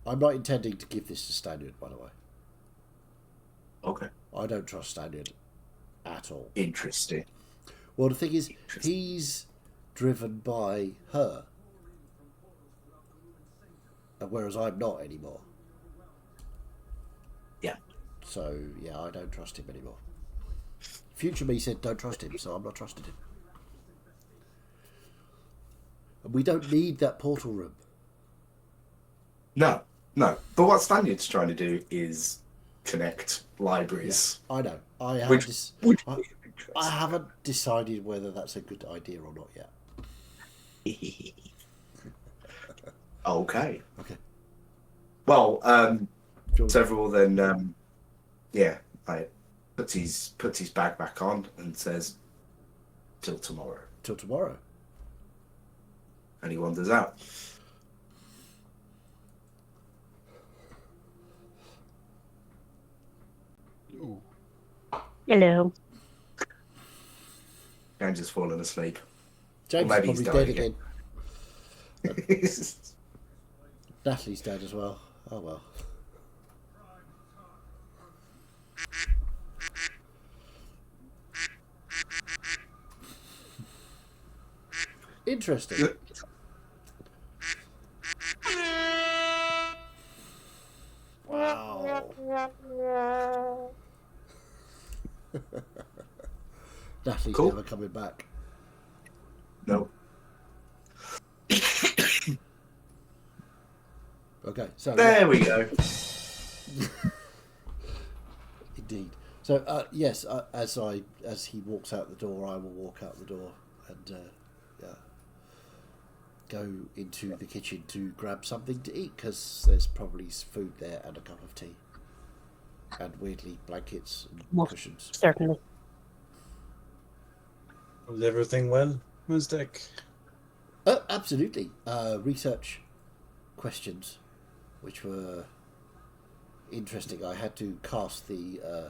I'm not intending to give this to Staniard, by the way. Okay. I don't trust Staniard at all. Interesting. Well, the thing is, he's driven by her, whereas I'm not anymore. Yeah. So, yeah, I don't trust him anymore. Future me said don't trust him, so I'm not trusting him. And we don't need that portal room. No. But what Staniard's trying to do is connect libraries. I know. I have Which this. would I, be of interest. I haven't decided whether that's a good idea or not yet. Okay. Okay. Well, George, several then, like puts his bag back on and says, "Till tomorrow," till tomorrow. and he wanders out. Ooh. Hello. James has fallen asleep. James Well, is maybe probably he's dead dying again. Natalie's dead as well. Oh well. Interesting. Wow. Natalie's Cool. never coming back. No. Okay, so There we go. indeed. So yes, as he walks out the door, I will walk out the door and go into the kitchen to grab something to eat because there's probably food there and a cup of tea, and weirdly blankets and Most cushions. certainly. Was everything well, Mazdak? Absolutely. Research questions, which were interesting. I had to cast the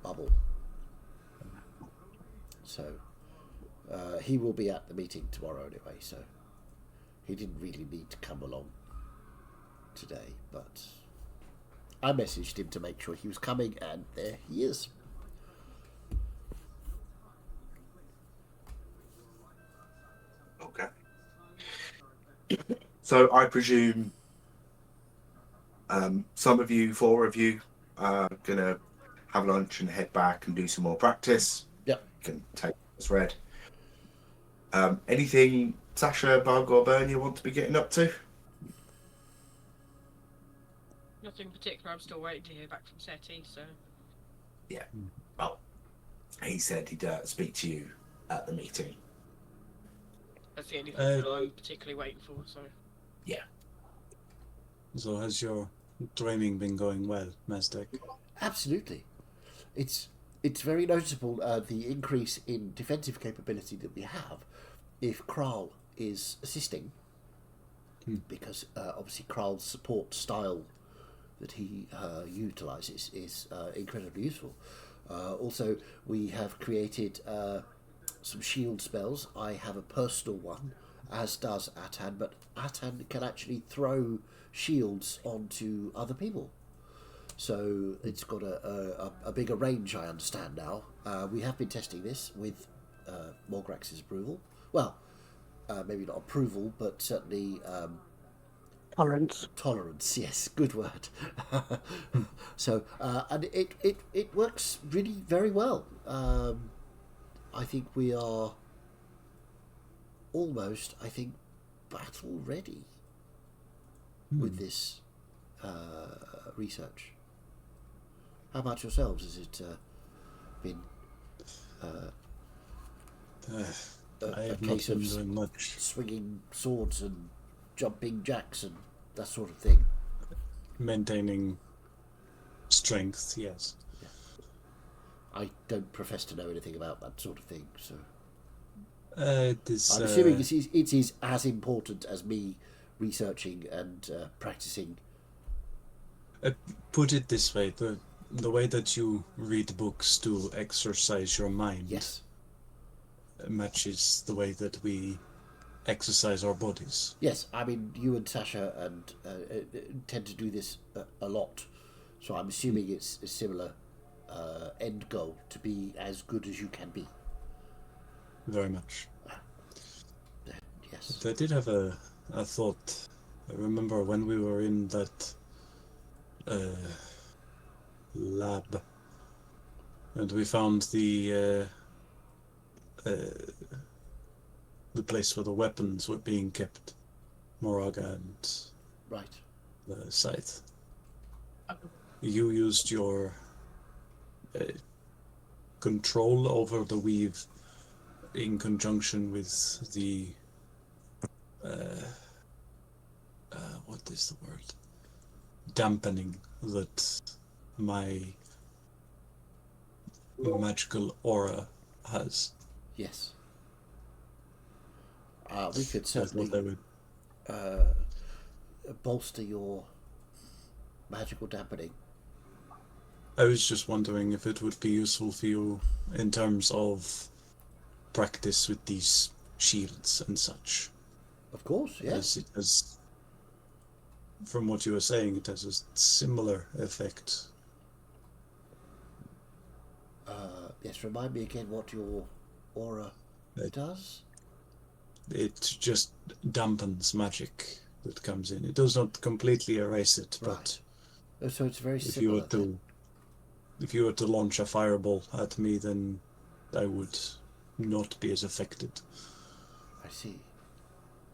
bubble. So he will be at the meeting tomorrow anyway, so he didn't really need to come along today, but I messaged him to make sure he was coming, and there he is. Okay. So I presume some of you, 4 of you, are gonna have lunch and head back and do some more practice. Yep. You can take as read. Anything Sasha, Bug, or Burn you want to be getting up to? Nothing particular. I'm still waiting to hear back from SETI, so Well, he said he'd speak to you at the meeting. That's the only thing that I'm particularly waiting for. So So has your training been going well, Mazdek? Absolutely. It's very noticeable the increase in defensive capability that we have if Kral is assisting, because obviously Kral's support style that he utilizes is incredibly useful. Also, we have created some shield spells. I have a personal one, as does Atan, but Atan can actually throw shields onto other people. So it's got a bigger range, I understand now. We have been testing this with Morgrax's approval. Well, maybe not approval, but certainly Tolerance. tolerance. Yes, good word. So, and it works really very well. I think we are almost, battle ready with this research. How about yourselves? Has it been I a have not case been of doing much. swinging swords and jumping jacks and that sort of thing? Maintaining strength, yes. I don't profess to know anything about that sort of thing, so This, I'm assuming it is as important as me researching and practicing. put it this way: the way that you read books to exercise your mind Yes, matches the way that we exercise our bodies. yes. I mean, you and Sasha and tend to do this a lot, so I'm assuming it's a similar end goal to be as good as you can be. Very much. Yes. But I did have a thought. I remember when we were in that lab, and we found the place where the weapons were being kept, Moraga and Right. the scythe. You used your control over the weave in conjunction with the what is the word? Dampening that my magical aura has. Yes. We could I thought certainly that would bolster your magical dampening. I was just wondering if it would be useful for you in terms of practice with these shields and such. Of course, yes. As it has, from what you were saying, it has a similar effect. Yes, remind me again what your aura does. It just dampens magic that comes in. It does not completely erase it, but Right. Oh, so it's very if you similar. were to if you were to launch a fireball at me, then I would not be as affected. I see.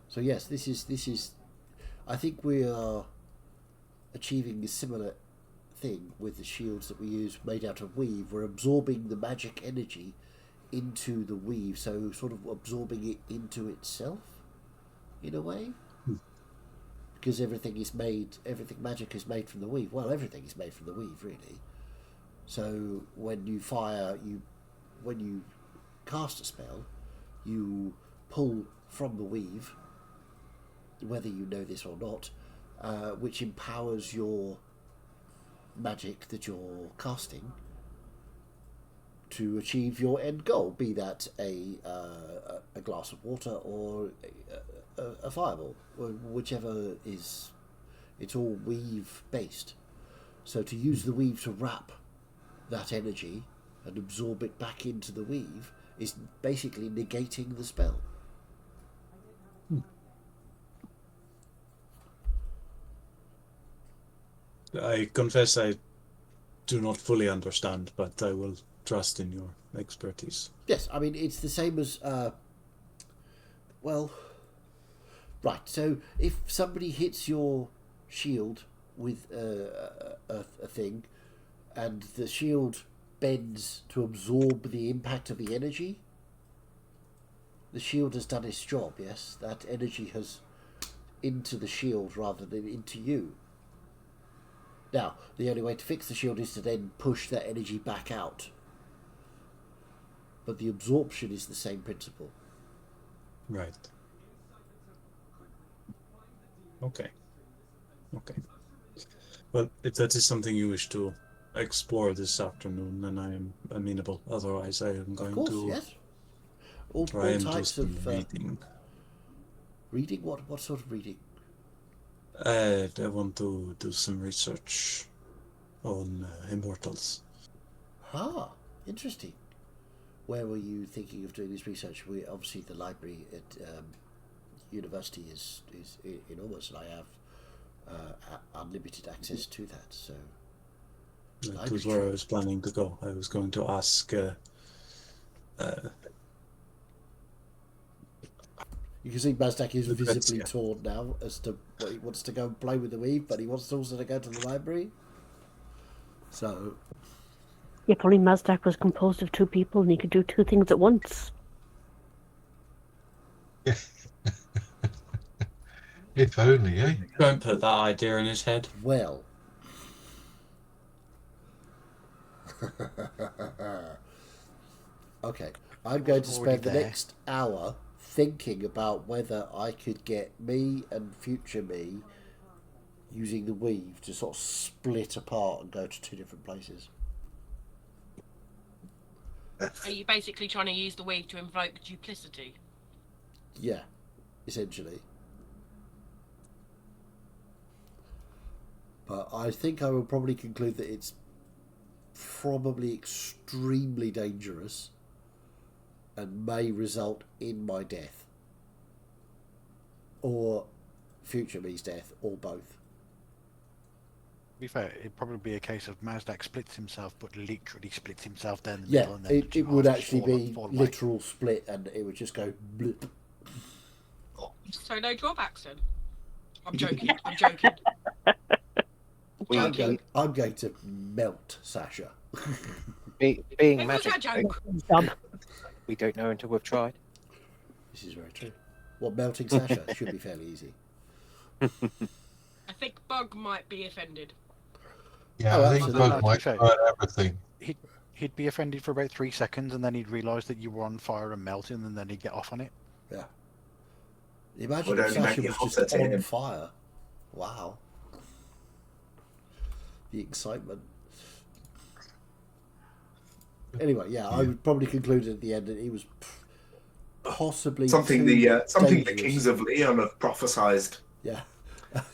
So yes, this is. I think we are achieving a similar thing with the shields that we use made out of weave. We're absorbing the magic energy into the weave, so sort of absorbing it into itself, in a way. Because everything magic is made from the weave. Well, everything is made from the weave, really. So when you when you cast a spell, you pull from the weave, whether you know this or not, which empowers your magic that you're casting to achieve your end goal, be that a glass of water or a fireball, or whichever is. It's all weave based. So to use the weave to wrap that energy and absorb it back into the weave is basically negating the spell. I confess I do not fully understand, but I will trust in your expertise. Yes, I mean, it's the same as, well, right, so if somebody hits your shield with a thing, and the shield bends to absorb the impact of the energy. The shield has done its job, yes? That energy has into the shield rather than into you. Now, the only way to fix the shield is to then push that energy back out. But the absorption is the same principle. Right. Okay. Well, if that is something you wish to explore this afternoon, then I am amenable. Otherwise, I am Of going course, to yes. All try and do types some of reading. reading. What sort of reading? I want to do some research on immortals. Ah, interesting. Where were you thinking of doing this research? We obviously the library at university is enormous, and I have unlimited access to that. So That was where I was planning to go. I was going to ask. You can see Mazdak is The visibly Gretz, torn now as to what he wants to go and play with the weave, but he wants also to go to the library. So, If only Mazdak was composed of two people and he could do two things at once. If only, eh? Don't put that idea in his head. well. Okay, I'm going to Already spend the there. next hour thinking about whether I could get me and future me using the weave to sort of split apart and go to two different places. Are you basically trying to use the weave to invoke duplicity? Yeah, essentially. But I think I will probably conclude that it's probably extremely dangerous and may result in my death. Or future me's death, or both. To be fair, it'd probably be a case of Mazdak splits himself, but literally splits himself down the Yeah, middle, and then the it two would halves actually fall- be fall away. literal split and it would just go blip. So no drawbacks then. I'm joking. I'm joking. I'm going to melt Sasha. Being It was a magic, joke. Dub. we don't know until we've tried. This is very true. Well, melting Sasha should be fairly easy. I think Bug might be offended. Yeah, Oh, I think absolutely. Bug might Okay. try everything. He'd be offended for about 3 seconds, and then he'd realise that you were on fire and melting, and then he'd get off on it. Yeah. Imagine Would if only make Sasha you was hotter just to on him. fire. Wow. The excitement. Anyway, yeah, I would probably conclude at the end that he was possibly Something too the dangerous. kings of Leon have prophesized. Yeah.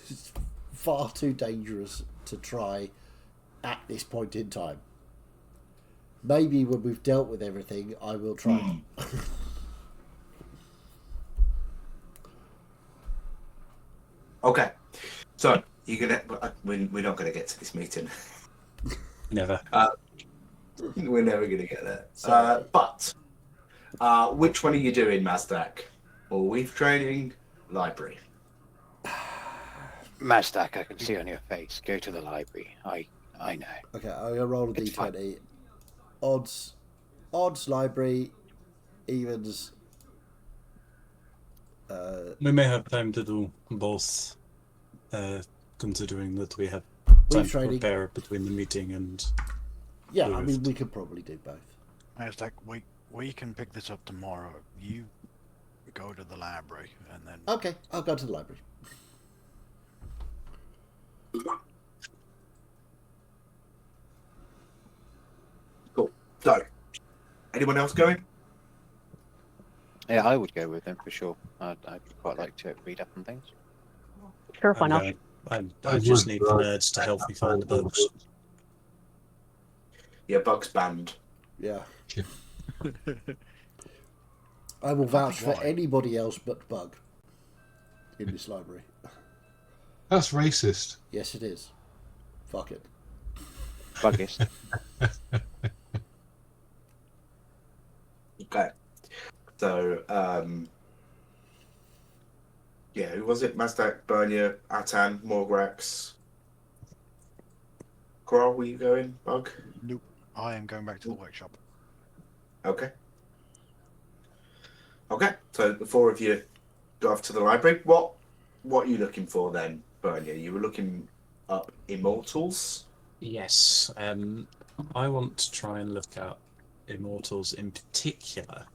It's far too dangerous to try at this point in time. Maybe when we've dealt with everything, I will try. Okay, so you're gonna. We're not gonna get to this meeting. Never. We're never gonna get there. Sorry. But which one are you doing, Mazdak? Or weave training, library? Mazdak, I can see on your face. Go to the library. I know. Okay, I'm gonna roll a It's fine. d20. Odds, library, evens. We may have time to do both, considering that we have time to training. prepare between the meeting and. Yeah, I mean, Boost. we could probably do both. Mazdak, we can pick this up tomorrow. You go to the library, and then Okay, I'll go to the library. Cool. So, anyone else going? Yeah, I would go with them for sure. I'd quite like to read up on things. Sure, why not? I just need nerds to help me find the books. Yeah, Bug's banned. Yeah. Yeah. I will vouch for Why? anybody else but Bug in this library. That's racist. Yes, it is. Fuck it. Buggist. Okay. So, yeah, who was it? Mazdak, Bernia, Atan, Morgrax. Grol, were you going, Bug? nope. I am going back to the workshop. Okay. Okay, so the four of you go off to the library. What are you looking for then, Bernie? You were looking up Immortals? Yes. I want to try and look up Immortals in particular.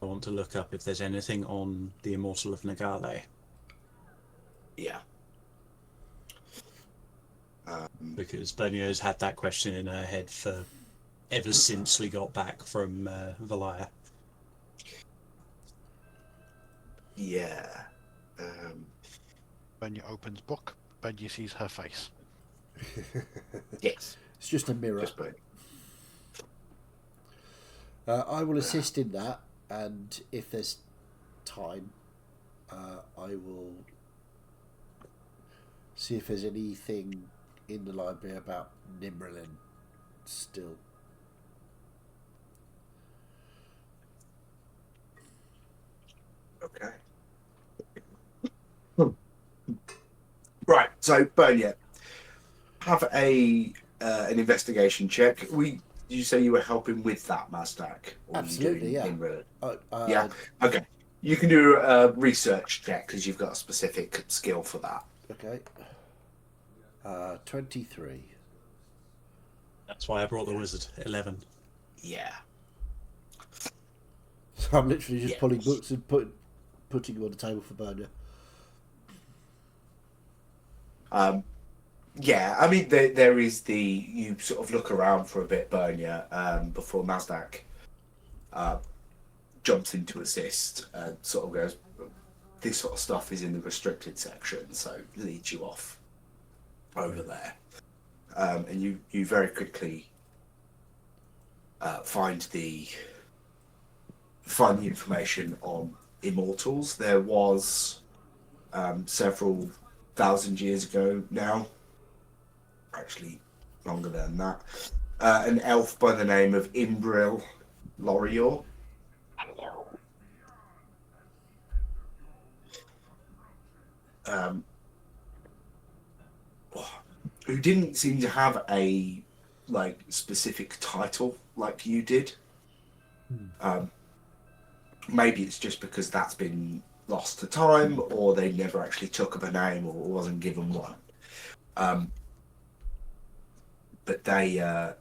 I want to look up if there's anything on the Immortal of Nagale. Yeah. Because Bernio's had that question in her head for ever since we got back from Valaya. Yeah. Benya opens book. Benya sees her face. Yes. It's just a mirror. Just Bernie. I will assist in that, and if there's time, I will see if there's anything in the library about Nimralin still. Okay. Right, so Bernia, have an investigation check. You say you were helping with that, Mazdak? Or Absolutely, you yeah. doing Nimrod? Yeah. Okay. You can do a research check because you've got a specific skill for that. Okay. 23. That's why I brought the wizard. 11. Yeah. So I'm literally just Yeah. pulling books and putting them on the table for Bernia. Yeah, I mean, there is you sort of look around for a bit, Bernia, before Mazdak jumps in to assist and sort of goes, this sort of stuff is in the restricted section, so leads you off over there. And you very quickly find the information on Immortals. There was several thousand years ago now, actually longer than that, an elf by the name of Imbril Lorior. Who didn't seem to have a specific title like you did. Maybe it's just because that's been lost to time, or they never actually took up a name, or wasn't given one. But they are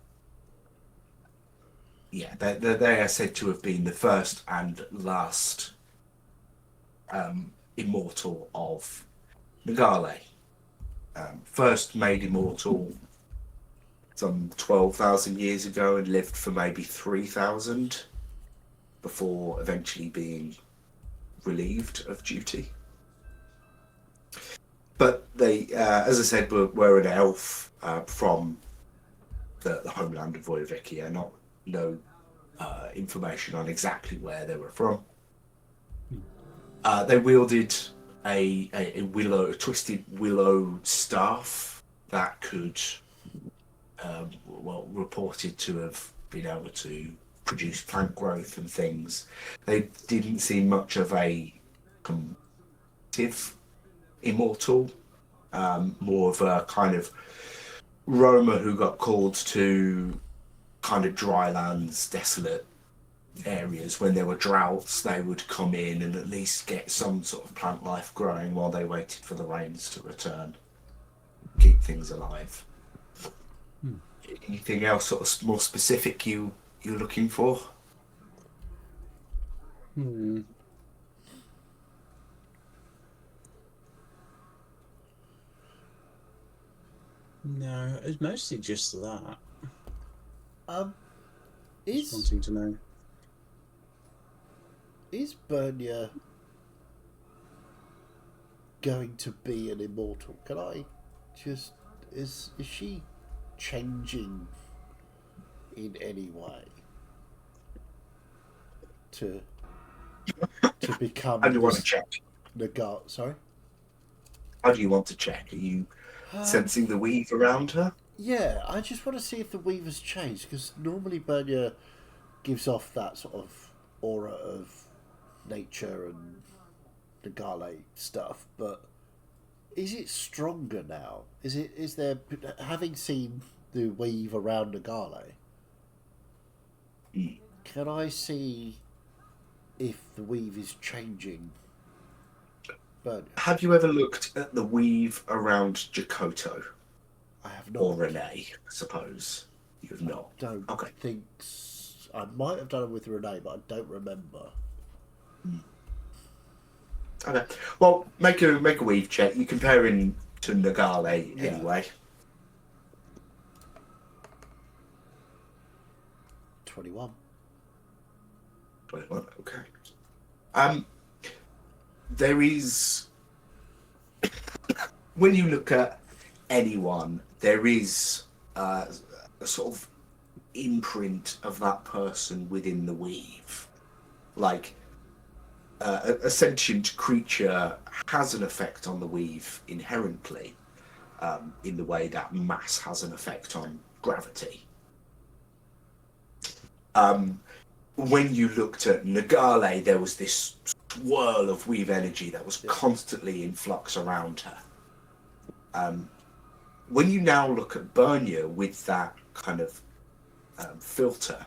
said to have been the first and last immortal of Nagale. First made immortal some 12,000 years ago and lived for maybe 3,000 before eventually being relieved of duty. But they, as I said, were an elf from the homeland of Voivikia. No information on exactly where they were from. They wielded a twisted willow staff that could, reported to have been able to produce plant growth and things. They didn't seem much of a combative immortal, more of a kind of roamer who got called to kind of dry lands, desolate areas. When there were droughts, they would come in and at least get some sort of plant life growing while they waited for the rains to return, keep things alive. Anything else sort of more specific you're looking for? No, it's mostly just that. Just Is wanting to know. Bernia going to be an immortal? Can I just is she changing in any way to become? How do you want to check? Sorry. How do you want to check? Are you sensing the weave around her? Yeah, I just want to see if the weaver's changed, because normally Bernia gives off that sort of aura of nature and the Nagale stuff, but is it stronger now? Is there, having seen the weave around Nagale, Can I see if the weave is changing? But Have you ever looked at the weave around Jakoto I have not. or Renee? I suppose you have not. Don't Okay. think I might have done it with Renee, but I don't remember. Okay. Well, make a weave check. You compare him to Nagale Yeah. anyway. 21. 21. Okay. There is, when you look at anyone, there is a sort of imprint of that person within the weave. Like a sentient creature has an effect on the weave inherently, in the way that mass has an effect on gravity. When you looked at Nagale, there was this swirl of weave energy that was constantly in flux around her. When you now look at Bernia with that kind of filter,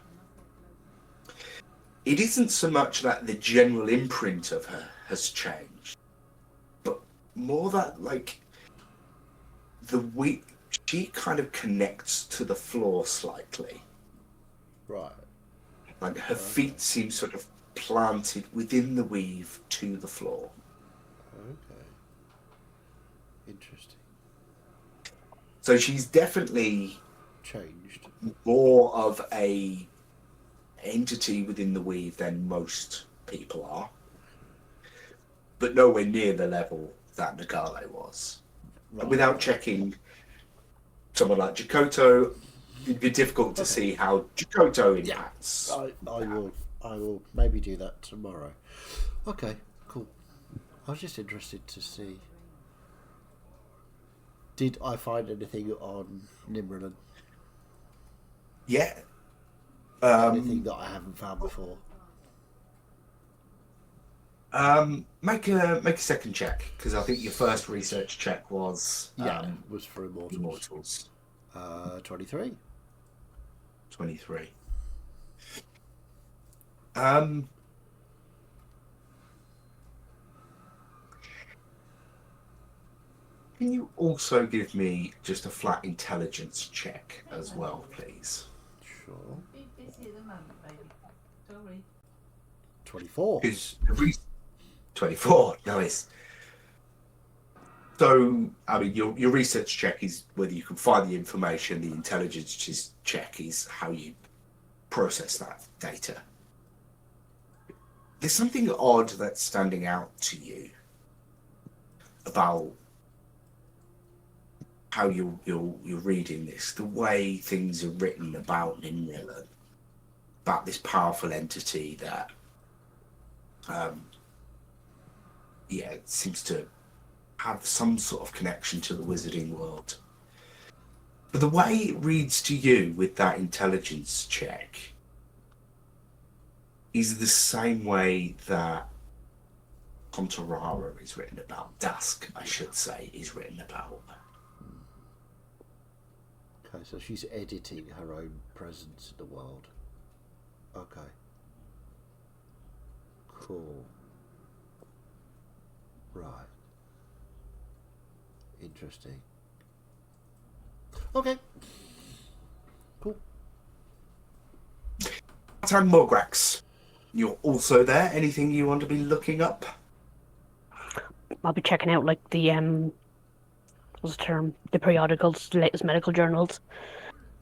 it isn't so much that the general imprint of her has changed, but more that, like, she kind of connects to the floor slightly. Right. Like her feet seem sort of planted within the weave to the floor. Okay. Interesting. So she's definitely Changed. more of a entity within the weave than most people are, but nowhere near the level that Nagale was. Right. And without checking someone like Jakoto, it'd be difficult to see how Jakoto impacts. I will maybe do that tomorrow. Okay, cool. I was just interested to see. Did I find anything on Nimranen? Yeah. Anything that I haven't found before? Make a second check, because I think your first research check was Was for Immortals. Immortals. 23. 23. Can you also give me just a flat intelligence check as well, please? Sure. Be busy at the moment, baby. Sorry. 24. Because 24, nice. So, I mean, your research check is whether you can find the information. The intelligence check is how you process that data. There's something odd that's standing out to you about how you're reading this, the way things are written about Nimranen, about this powerful entity that, it seems to have some sort of connection to the wizarding world. But the way it reads to you with that intelligence check is the same way that Contorara is written about. Dusk, I should say, is written about. Okay, so she's editing her own presence in the world. Okay. Cool. Right. Interesting. Okay. Cool. Tan Mograx, you're also there. Anything you want to be looking up? I'll be checking out like the what's the term? The periodicals, the latest medical journals,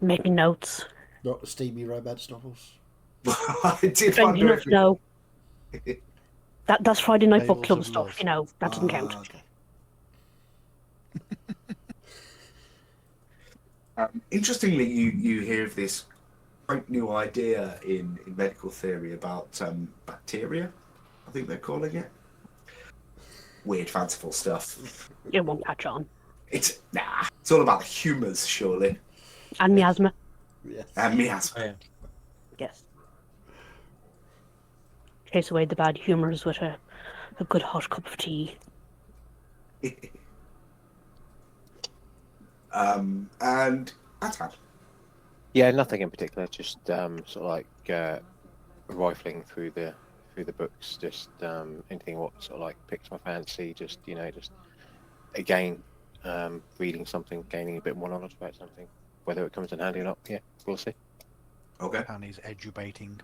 making notes. Not the steamy romance novels. I did Strange wonder enough, no. That's Friday night book Tales club of stuff, love. you know, that doesn't count. Okay. Interestingly, you hear of this quite new idea in medical theory about bacteria, I think they're calling it. Weird, fanciful stuff. It won't catch on. It's all about the humours, surely. And miasma, Yes. And miasma. Oh, yeah. yes. Chase away the bad humours with a good hot cup of tea. And Atan. Yeah, nothing in particular. Just sort of like rifling through the books. Just anything what sort of like picks my fancy. Just just again reading something, gaining a bit more knowledge about something. Whether it comes in handy or not, yeah, we'll see. Okay. And he's edubating.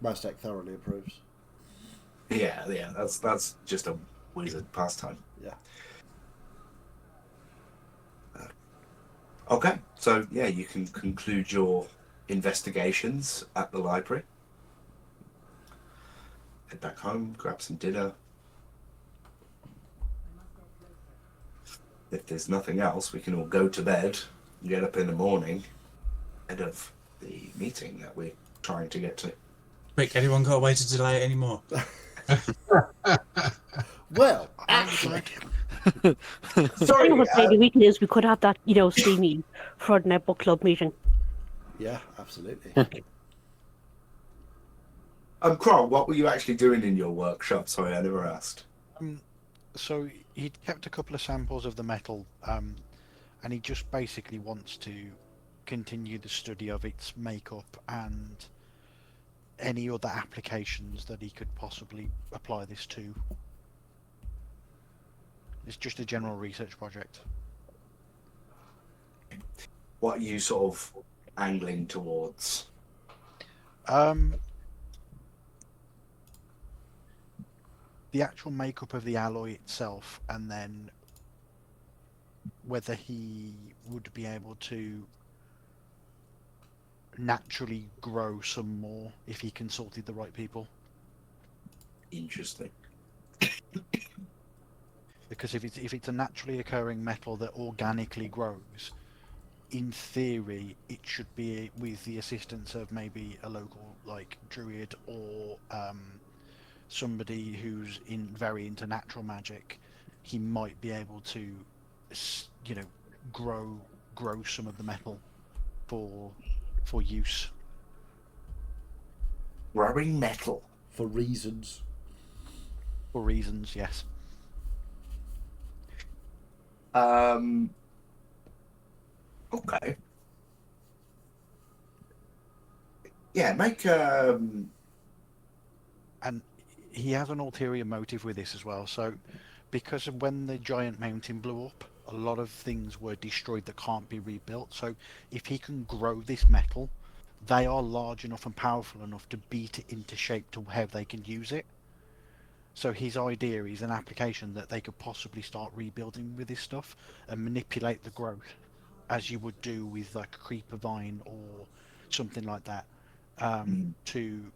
Mastek thoroughly approves. Yeah. That's just a wizard pastime. Yeah. Okay, so yeah, you can conclude your investigations at the library. Head back home, grab some dinner. If there's nothing else, we can all go to bed and get up in the morning ahead of the meeting that we're trying to get to. Quick, anyone got a way to delay it anymore? Well, actually, Sorry, I would say the weakness we could have that, steamy Friday night book club meeting. yeah, absolutely. Kron, what were you actually doing in your workshop? Sorry, I never asked. So he kept a couple of samples of the metal, and he just basically wants to continue the study of its makeup and any other applications that he could possibly apply this to. It's just a general research project. What are you sort of angling towards? The actual makeup of the alloy itself, and then whether he would be able to naturally grow some more if he consulted the right people. Interesting. Because if it's a naturally occurring metal that organically grows, in theory it should be with the assistance of maybe a local like druid or somebody who's very into natural magic. He might be able to grow some of the metal for use. Growing metal. For reasons. For reasons, yes. Okay. Yeah, make And he has an ulterior motive with this as well. So because of when the giant mountain blew up, a lot of things were destroyed that can't be rebuilt. So if he can grow this metal, they are large enough and powerful enough to beat it into shape to how they can use it. So his idea is an application that they could possibly start rebuilding with this stuff and manipulate the growth as you would do with like a creeper vine or something like that, to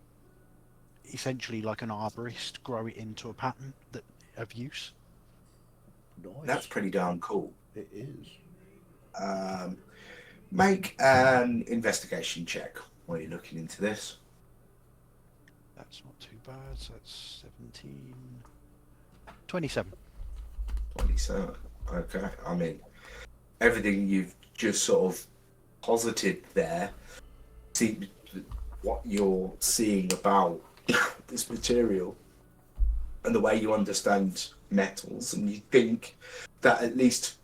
essentially like an arborist grow it into a pattern of use. Nice. That's pretty darn cool. It is. Make an investigation check while you're looking into this. That's not too bad. So that's 17, 27. 27. Okay. I mean, everything you've just sort of posited there, see what you're seeing about this material and the way you understand metals, and you think that at least,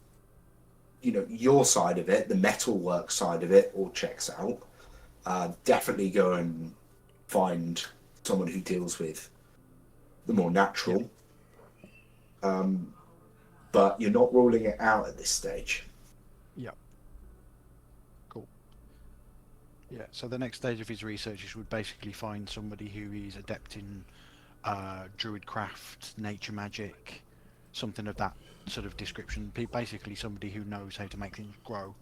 your side of it, the metalwork side of it, all checks out. Definitely go and find someone who deals with the more natural. But you're not ruling it out at this stage. Yeah. Cool. Yeah, so the next stage of his research would basically find somebody who is adept in druidcraft, nature magic, something of that sort of description. Basically somebody who knows how to make things grow.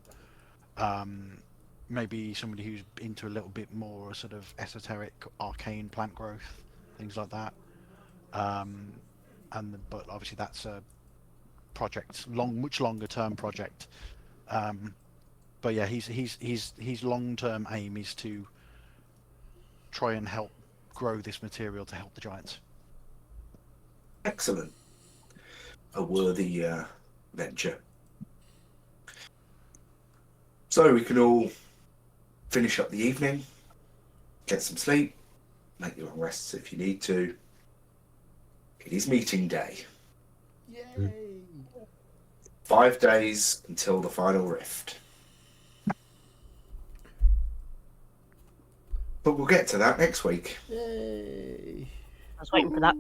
Maybe somebody who's into a little bit more sort of esoteric, arcane plant growth, things like that. But obviously that's a project, much longer term project. But yeah, his long term aim is to try and help grow this material to help the giants. Excellent. A worthy venture. So we can all finish up the evening, get some sleep, make your long rests if you need to. It is meeting day. Yay! 5 days until the final rift. But we'll get to that next week. Yay! I was waiting for that.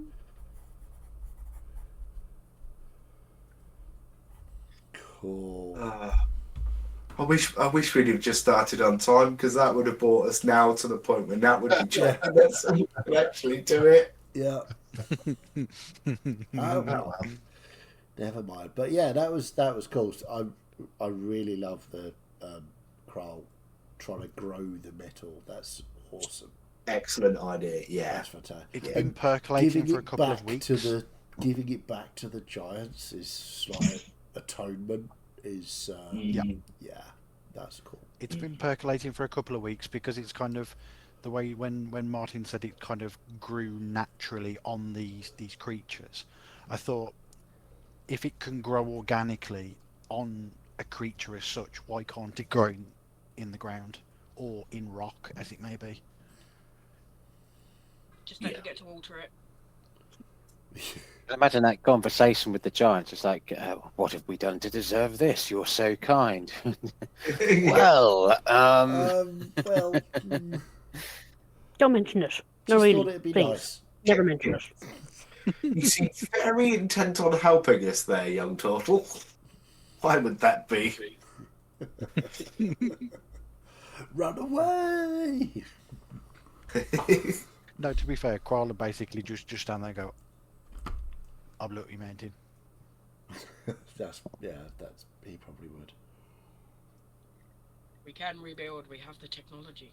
Cool. I wish we'd have just started on time, because that would have brought us now to the point where Nat would be joining us and we could actually do it. Yeah. Never mind. But yeah, that was cool. I really love the Kral trying to grow the metal. That's awesome. Excellent idea. Yeah. That's fantastic. It's And been percolating giving for a it couple back of weeks. giving it back to the giants is like atonement. Is Yeah. yeah, that's cool. It's been percolating for a couple of weeks because it's kind of the way when Martin said it kind of grew naturally on these creatures. I thought if it can grow organically on a creature as such, why can't it grow in the ground or in rock, as it may be? Just don't forget to alter it. Imagine that conversation with the giants. It's like, what have we done to deserve this? You're so kind. Well, Well, Don't mention it. just No, thought really. it'd be Please. nice. Never mention it. You seem very intent on helping us there, young turtle. Why would that be? Run away! No, to be fair, Koala basically just stand there and go, I've looked you mountain. That's he probably would. We can rebuild. We have the technology.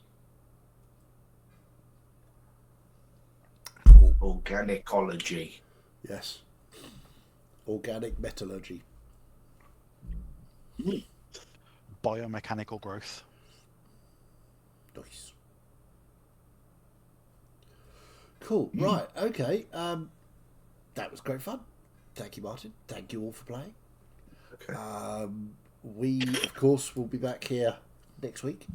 Organicology. Yes. Organic metallurgy. Biomechanical growth. Nice. Cool. Right. Okay. That was great fun. Thank you, Martin. Thank you all for playing. Okay. We, of course, will be back here next week.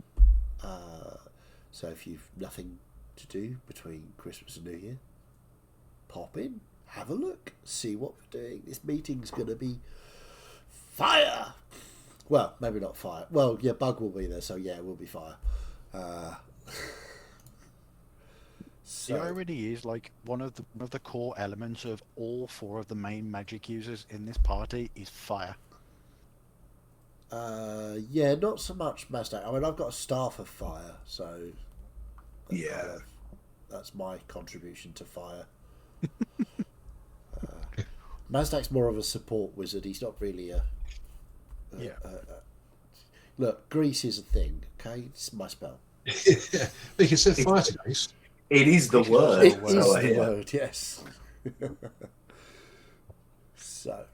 So if you've nothing to do between Christmas and New Year, pop in, have a look, see what we're doing. This meeting's going to be fire. Well, maybe not fire. Well, yeah, Bug will be there, so yeah, it will be fire. So, The irony is, like, one of the core elements of all 4 of the main magic users in this party is fire. yeah, not so much Mazdak. I mean, I've got a staff of fire, so Yeah. that's my contribution to fire. Mazdak's more of a support wizard. He's not really a look, grease is a thing. Okay, it's my spell. We can set fire to grease. It is the word. It is so, the yeah. word, yes. So,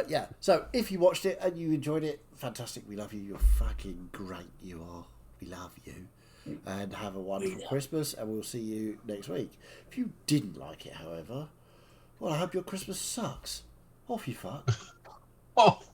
yeah. So, if you watched it and you enjoyed it, fantastic. We love you. You're fucking great. You are. We love you. And have a wonderful Christmas, and we'll see you next week. If you didn't like it, however, well, I hope your Christmas sucks. Off you fuck. Oh,